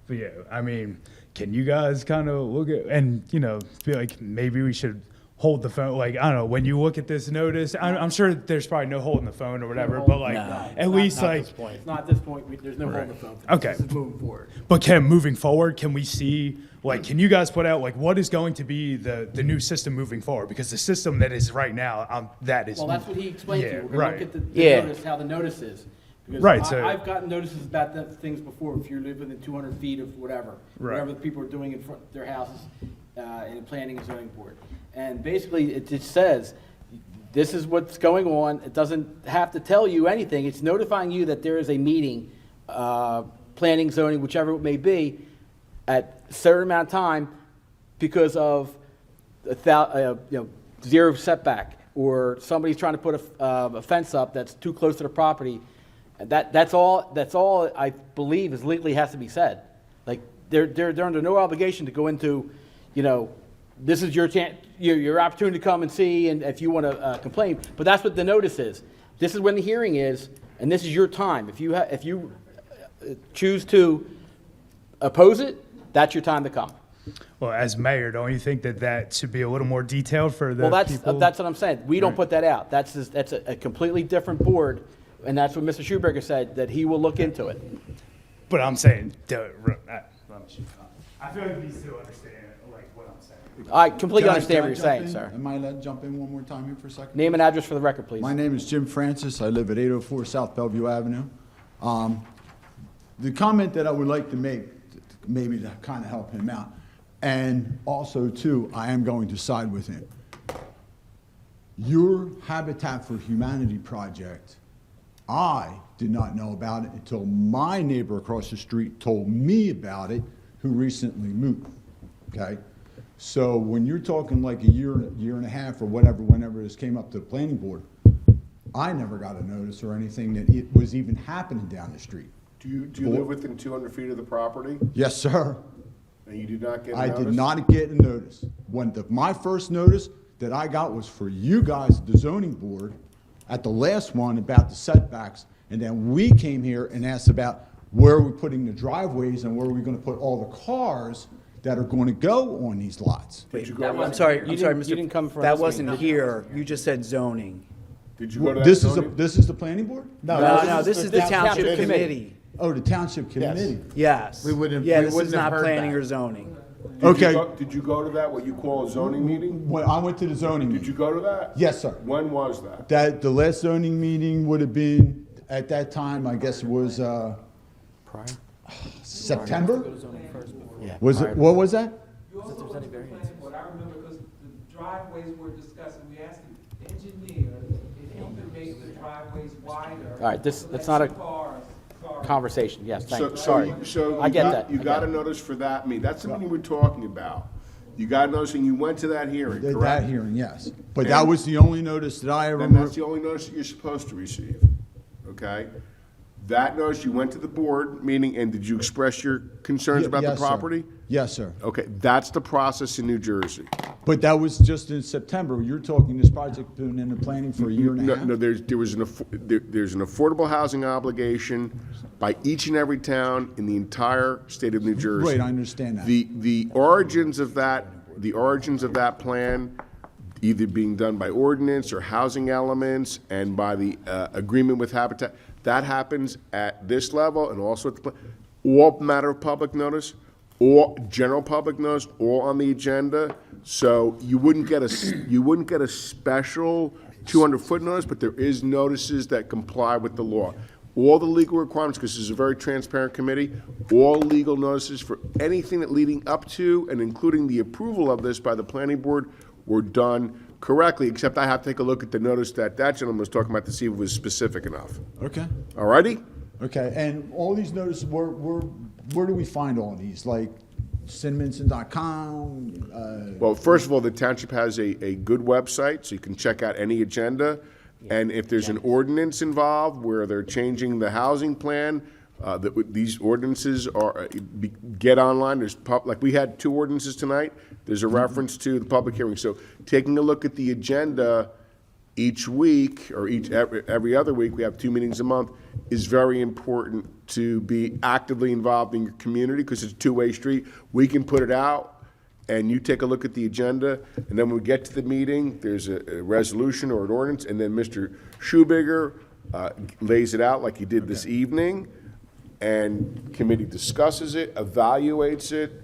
But yeah, I mean, can you guys kind of look at and feel like maybe we should hold the phone? Like I don't know. When you look at this notice, I'm sure there's probably no holding the phone or whatever. But like at least Not like at this point. It's not at this point. There's no holding the phone. Okay. This is moving forward. But moving forward, can we see, like, can you guys put out, like, what is going to be the new system moving forward? Because the system that is right now, that is. Well, that's what he explained to Yeah, you. We're gonna look at the Yeah. notice, how the notice is. Because Right, so- I've gotten notices about things before, if you're living within 200 feet of whatever. Right. Whatever the people are doing in front of their houses, in the planning and zoning board. And basically, it just says, this is what's going on. It doesn't have to tell you anything. It's notifying you that there is a meeting, planning, zoning, whichever it may be, at a certain amount of time because of zero setback, or somebody's trying to put a fence up that's too close to the property. That's all I believe is legally has to be said. Like, they're under no obligation to go into, this is your chance, your opportunity to come and see, and if you want to complain. But that's what the notice is. This is when the hearing is, and this is your time. If you choose to oppose it, that's your time to come. Well, as mayor, don't you think that should be a little more detailed for the Well, people? that's what I'm saying. We don't put that out. That's a completely different board, and that's what Mr. Schuberger said, that he will look into it. But I'm saying, I feel like these two understand, like, what I'm saying. I completely Can I understand what you're jump saying, in? sir. Am I allowed to jump in one more time here for a second? Name and address for the record, please. My name is Jim Francis. I live at 804 South Bellevue Avenue. The comment that I would like to make, maybe to kind of help him out, and also, too, I am going to side with him. Your Habitat for Humanity project, I did not know about it until my neighbor across the street told me about it, who recently moved, okay? So when you're talking like a year and a half or whatever, whenever this came up to the planning board, I never got a notice or anything that it was even happening down the street. Do you live within 200 feet of the property, Yes, sir. and you did not get a I notice? did not get a notice. My first notice that I got was for you guys, the zoning board, at the last one about the setbacks, and then we came here and asked about where are we putting the driveways and where are we gonna put all the cars that are gonna go on these lots. Did you go to I'm that? sorry, You didn't come from That this wasn't meeting. here. You just said zoning. Did you go to that This is zoning? the planning board? No, this is the township committee. Oh, the township committee. Yes. We wouldn't- Yeah, we this wouldn't is have not heard planning that. or zoning. Okay. Did you go to that, what you call a zoning meeting? When I went to the zoning Did meeting. you go to that? Yes, sir. When was that? That, the last zoning meeting would have been, at that time, I guess it was, September? Was it, what was that? You also went to the planning board, I remember, because the driveways were discussed, and we asked the engineer if he could make the driveways wider. All right, that's so not a that cars. conversation. Yes, thank So, you. so, Sorry. so I you get got, that. you I got get a it. notice for that meeting. That's the meeting we're talking about. You got a notice and you went to that hearing, That correct? hearing, yes. But that was the only notice that I ever. And that's the only notice that you're supposed to receive, okay? That notice, you went to the board meeting, and did you express your concerns about the Yes, sir. property? Yes, sir. Okay, that's the process in New Jersey. But that was just in September. You're talking this project been in the planning for a year and a No, half? no, there's an affordable housing obligation by each and every town in the entire state of New Jersey. Right, I understand that. The origins of that plan, either being done by ordinance or housing elements and by the agreement with Habitat, that happens at this level and also at the, all matter of public notice, or general public notice, all on the agenda. So you wouldn't get a special 200-foot notice, but there is notices that comply with the law. All the legal requirements, because this is a very transparent committee, all legal notices for anything that leading up to and including the approval of this by the planning board were done correctly, except I have to take a look at the notice that gentleman was talking about to see if it was specific enough. Okay. All righty? Okay, and all these notices, where do we find all these? Like Cinnaminson.com? Well, first of all, the township has a good website, so you can check out any agenda. And if there's an ordinance involved where they're changing the housing plan, these ordinances get online. There's like we had 2 ordinances tonight. There's a reference to the public hearing. So taking a look at the agenda each week or every other week, we have 2 meetings a month, is very important to be actively involved in your community because it's a two-way street. We can put it out, and you take a look at the agenda, and then when we get to the meeting, there's a resolution or an ordinance, and then Mr. Schubiger lays it out like he did this evening, and committee discusses it, evaluates it,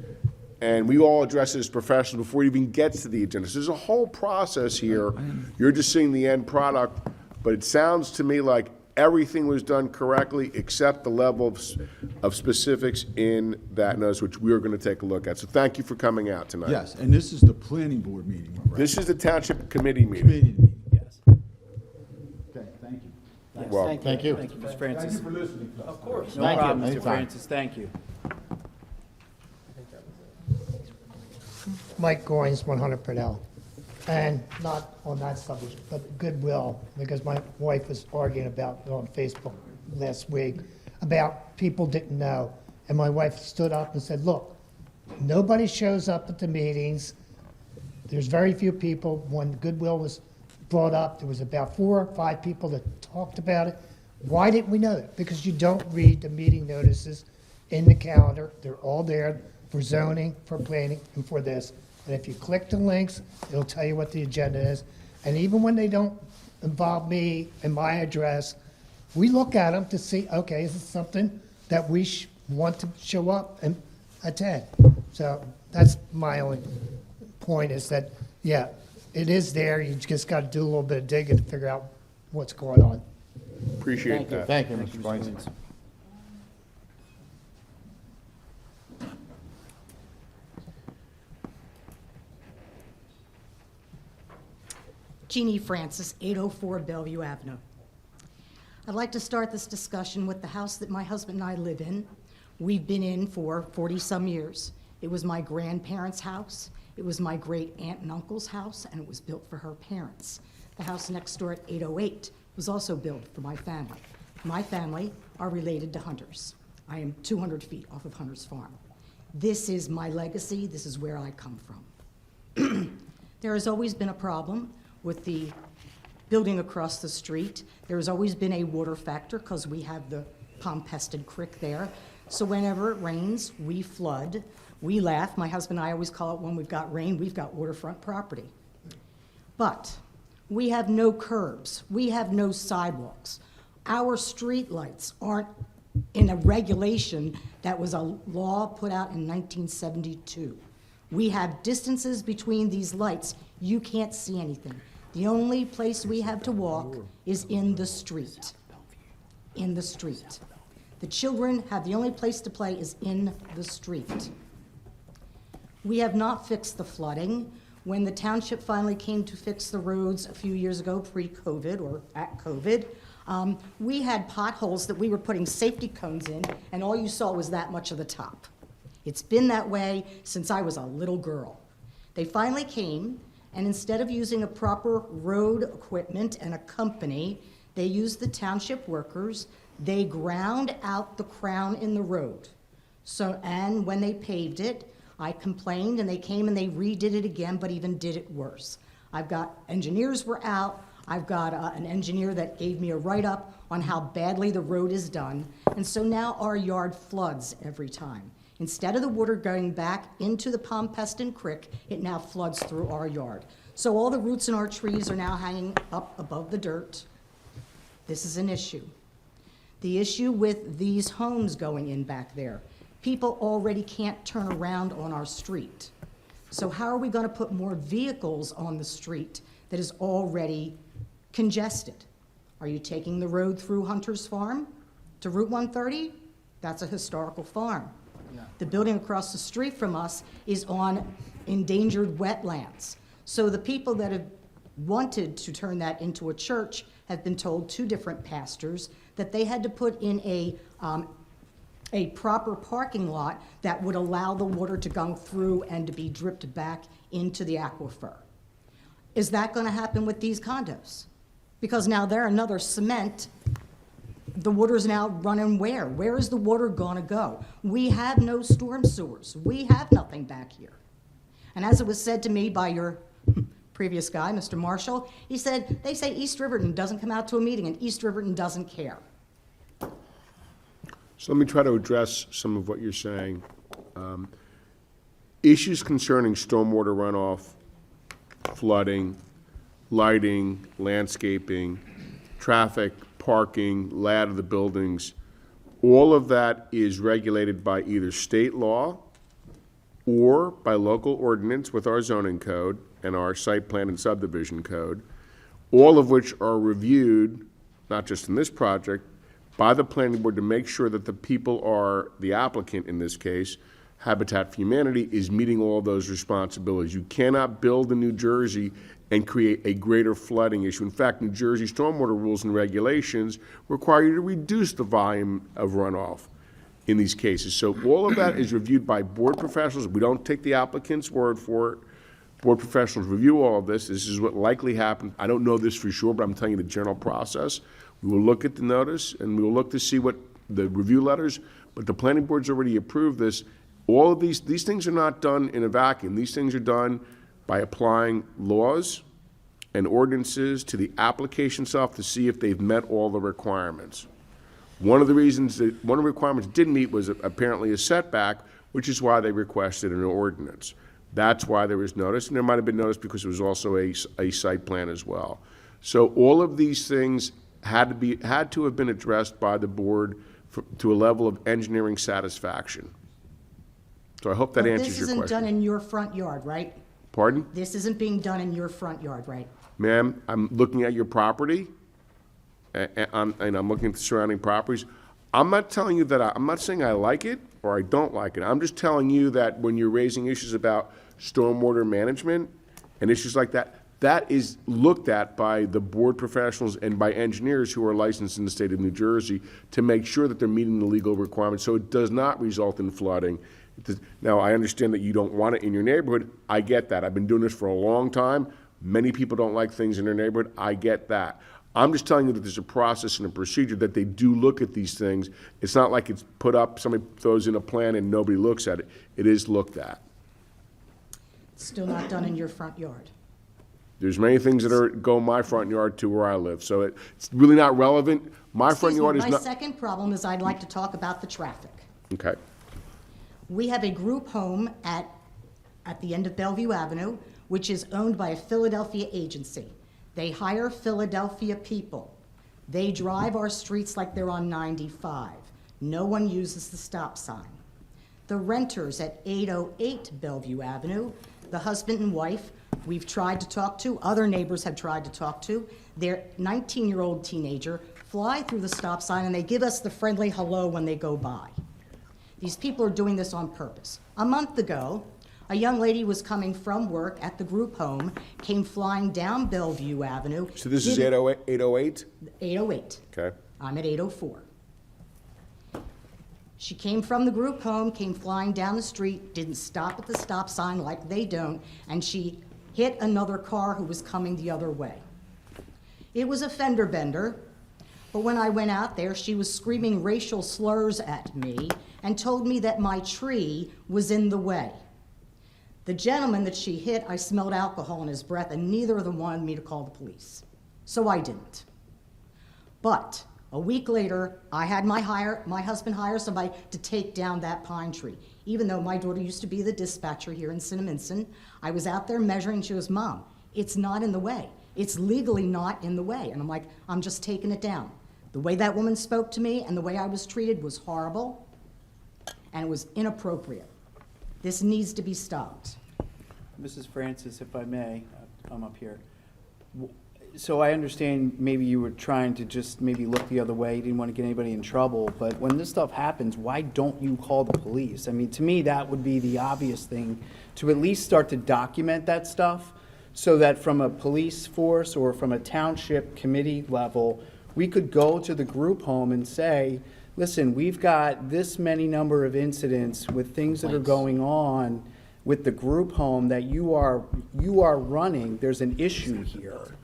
and we all address it as professionals before it even gets to the agenda. So there's a whole process here. You're just seeing the end product, but it sounds to me like everything was done correctly except the level of specifics in that notice, which we are going to take a look at. So thank you for coming out tonight. Yes, and this is the planning board meeting, right? This is the township committee meeting. Committee meeting, yes. Okay, thank you. Well, Thank you. Thank you, Mr. Francis. Thank you for listening. Of course. No Thank you. problem, Mr. Anytime. Francis, thank you. Mike Goins, 100 Purnell. And not on that subject, but goodwill, because my wife was arguing about on Facebook last week about people didn't know. And my wife stood up and said, look, nobody shows up at the meetings. There's very few people. When goodwill was brought up, there was about 4 or 5 people that talked about it. Why didn't we know that? Because you don't read the meeting notices in the calendar. They're all there for zoning, for planning, and for this. And if you click the links, it'll tell you what the agenda is. And even when they don't involve me and my address, we look at them to see, okay, is this something that we want to show up and attend? So that's my only point, is that, yeah, it is there. You just got to do a little bit of digging to figure out what's going on. Appreciate that. Thank you, Mr. Goins. Jeannie Francis, 804 Bellevue Avenue. I'd like to start this discussion with the house that my husband and I live in. We've been in for 40-some years. It was my grandparents' house, it was my great aunt and uncle's house, and it was built for her parents. The house next door at 808 was also built for my family. My family are related to hunters. I am 200 feet off of Hunter's Farm. This is my legacy, this is where I come from. There has always been a problem with the building across the street. There has always been a water factor because we have the palm-pested creek there. So whenever it rains, we flood. We laugh. My husband and I always call it, when we've got rain, we've got waterfront property. But we have no curbs. We have no sidewalks. Our street lights aren't in a regulation that was a law put out in 1972. We have distances between these lights. You can't see anything. The only place we have to walk is in the street. In the street. The children have the only place to play is in the street. We have not fixed the flooding. When the township finally came to fix the roads a few years ago, pre-COVID or at COVID, we had potholes that we were putting safety cones in, and all you saw was that much of the top. It's been that way since I was a little girl. They finally came, and instead of using a proper road equipment and a company, they used the township workers. They ground out the crown in the road. So, and when they paved it, I complained, and they came and they redid it again, but even did it worse. I've got, engineers were out, I've got an engineer that gave me a write-up on how badly the road is done, and so now our yard floods every time. Instead of the water going back into the Pompeston Creek, it now floods through our yard. So all the roots in our trees are now hanging up above the dirt. This is an issue. The issue with these homes going in back there, people already can't turn around on our street. So how are we going to put more vehicles on the street that is already congested? Are you taking the road through Hunter's Farm to Route 130? That's a historical farm. The building across the street from us is on endangered wetlands. So the people that have wanted to turn that into a church have been told, 2 different pastors, that they had to put in a proper parking lot that would allow the water to go through and to be dripped back into the aquifer. Is that going to happen with these condos? Because now they're another cement. The water's now running where? Where is the water going to go? We have no storm sewers. We have nothing back here. And as it was said to me by your previous guy, Mr. Marshall, he said, they say East Riverton doesn't come out to a meeting and East Riverton doesn't care. So let me try to address some of what you're saying. Issues concerning stormwater runoff, flooding, lighting, landscaping, traffic, parking, layout of the buildings, all of that is regulated by either state law or by local ordinance with our zoning code and our site plan and subdivision code, all of which are reviewed, not just in this project, by the planning board to make sure that the people are, the applicant in this case, Habitat for Humanity, is meeting all of those responsibilities. You cannot build in New Jersey and create a greater flooding issue. In fact, New Jersey stormwater rules and regulations require you to reduce the volume of runoff in these cases. So all of that is reviewed by board professionals. We don't take the applicant's word for it. Board professionals review all of this. This is what likely happened. I don't know this for sure, but I'm telling you the general process. We will look at the notice, and we will look to see what the review letters, but the planning board's already approved this. All of these things are not done in a vacuum. These things are done by applying laws and ordinances to the application itself to see if they've met all the requirements. One of the requirements didn't meet was apparently a setback, which is why they requested an ordinance. That's why there was notice, and there might have been notice because it was also a site plan as well. So all of these things had to have been addressed by the board to a level of engineering satisfaction. So I hope that answers your question. This isn't done in your front yard, right? Pardon? This isn't being done in your front yard, right? Ma'am, I'm looking at your property, and I'm looking at the surrounding properties. I'm not telling you that I'm not saying I like it or I don't like it. I'm just telling you that when you're raising issues about stormwater management and issues like that, that is looked at by the board professionals and by engineers who are licensed in the state of New Jersey to make sure that they're meeting the legal requirements so it does not result in flooding. Now, I understand that you don't want it in your neighborhood. I get that. I've been doing this for a long time. Many people don't like things in their neighborhood. I get that. I'm just telling you that there's a process and a procedure that they do look at these things. It's not like it's put up, somebody throws in a plan and nobody looks at it. It is looked at. It's still not done in your front yard. There's many things that go my front yard to where I live, so it's really not relevant. My front yard is My not. second problem is I'd like to talk about the traffic. Okay. We have a group home at the end of Bellevue Avenue, which is owned by a Philadelphia agency. They hire Philadelphia people. They drive our streets like they're on 95. No one uses the stop sign. The renters at 808 Bellevue Avenue, the husband and wife, we've tried to talk to, other neighbors have tried to talk to. Their 19-year-old teenager fly through the stop sign and they give us the friendly hello when they go by. These people are doing this on purpose. A month ago, a young lady was coming from work at the group home, came flying down Bellevue Avenue. So this is 808? 808. Okay. I'm at 804. She came from the group home, came flying down the street, didn't stop at the stop sign like they don't, and she hit another car who was coming the other way. It was a fender bender. But when I went out there, she was screaming racial slurs at me and told me that my tree was in the way. The gentleman that she hit, I smelled alcohol in his breath, and neither of them wanted me to call the police. So I didn't. But a week later, I had my husband hire somebody to take down that pine tree. Even though my daughter used to be the dispatcher here in Cinnaminson, I was out there measuring. She goes, "Mom, it's not in the way. It's legally not in the way." And I'm like, "I'm just taking it down." The way that woman spoke to me and the way I was treated was horrible, and it was inappropriate. This needs to be stopped. Mrs. Francis, if I may, I'm up here. So I understand maybe you were trying to just maybe look the other way, you didn't want to get anybody in trouble, but when this stuff happens, why don't you call the police? I mean, to me, that would be the obvious thing, to at least start to document that stuff, so that from a police force or from a township committee level, we could go to the group home and say, listen, we've got this many number of incidents with things that are going on with the group home that you are running. There's an issue here,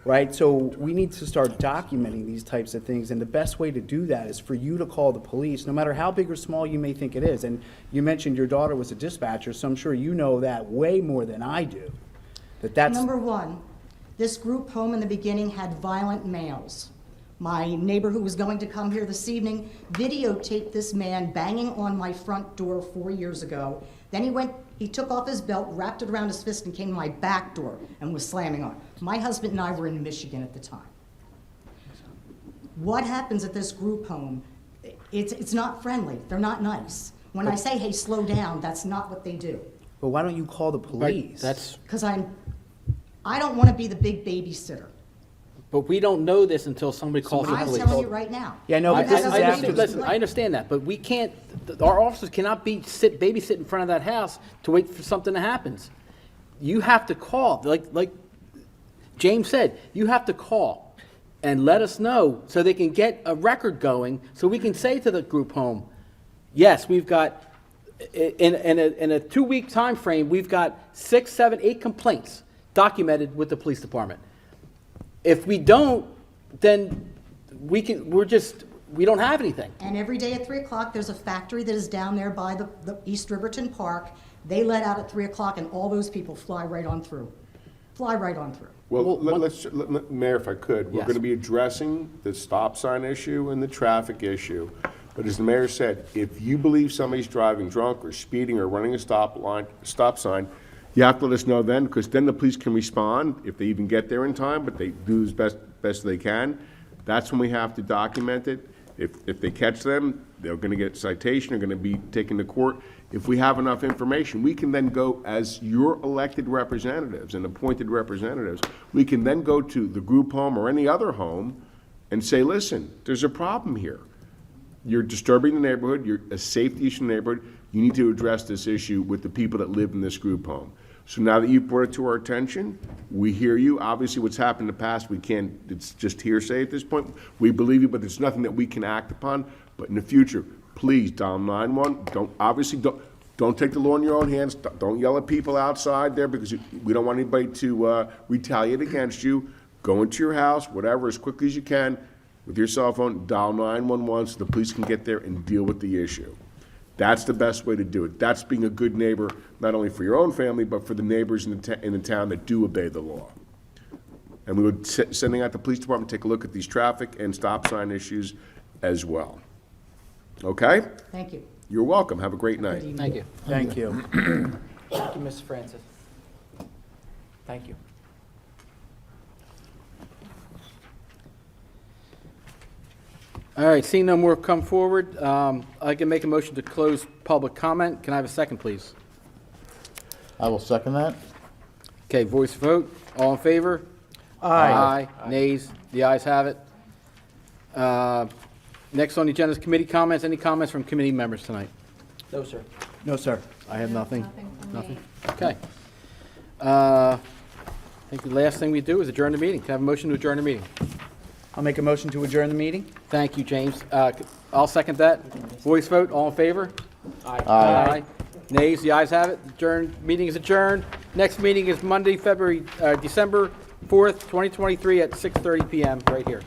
right? So we need to start documenting these types of things, and the best way to do that is for you to call the police, no matter how big or small you may think it is. And you mentioned your daughter was a dispatcher, so I'm sure you know that way more than I do. That's Number one, this group home in the beginning had violent males. My neighbor who was going to come here this evening videotaped this man banging on my front door 4 years ago. Then he took off his belt, wrapped it around his fist, and came to my back door and was slamming on. My husband and I were in Michigan at the time. What happens at this group home, it's not friendly. They're not nice. When I say, hey, slow down, that's not what they do. But why don't you call the police? Because I don't want to be the big babysitter. But we don't know this until somebody calls the I'm police. telling you right now. Yeah, no, but this is after. Listen, I understand that, but we can't, our officers cannot babysit in front of that house to wait for something to happen. You have to call, like James said, you have to call and let us know so they can get a record going, so we can say to the group home, yes, we've got, in a 2-week time frame, we've got 6, 7, 8 complaints documented with the police department. If we don't, then we don't have anything. And every day at 3 o'clock, there's a factory that is down there by the East Riverton Park. They let out at 3 o'clock, and all those people fly right on through. Fly right on through. Well, Mayor, if I could, we're Yes. going to be addressing the stop sign issue and the traffic issue. But as the mayor said, if you believe somebody's driving drunk or speeding or running a stop sign, you have to let us know then, because then the police can respond if they even get there in time, but they do as best they can. That's when we have to document it. If they catch them, they're going to get a citation, they're going to be taken to court. If we have enough information, we can then go as your elected representatives and appointed representatives, we can then go to the group home or any other home and say, listen, there's a problem here. You're disturbing the neighborhood, you're a safety issue in the neighborhood, you need to address this issue with the people that live in this group home. So now that you've brought it to our attention, we hear you. Obviously, what's happened in the past, we can't, it's just hearsay at this point. We believe you, but there's nothing that we can act upon. But in the future, please dial 911. Don't take the law in your own hands. Don't yell at people outside there, because we don't want anybody to retaliate against you. Go into your house, whatever, as quickly as you can with your cell phone, dial 911 so the police can get there and deal with the issue. That's the best way to do it. That's being a good neighbor, not only for your own family, but for the neighbors in the town that do obey the law. And we would sending out the police department to take a look at these traffic and stop sign issues as well. Okay? Thank you. You're welcome. Have a great night. Thank you. Thank you. Thank you, Mrs. Francis. Thank you. All right, seeing no more come forward, I can make a motion to close public comment. Can I have a second, please? I will second that. Okay, voice vote. All in favor? Aye. Nays? The ayes have it. Next on the agenda is committee comments. Any comments from committee members tonight? No, sir. No, sir. I have nothing. Nothing. Okay. I think the last thing we do is adjourn the meeting. Can I have a motion to adjourn the meeting? I'll make a motion to adjourn the meeting. Thank you, James. I'll second that. Voice vote. All in favor? Aye. Nays? The ayes have it. Meeting is adjourned. Next meeting is Monday, December 4th, 2023 at 6:30 PM right here.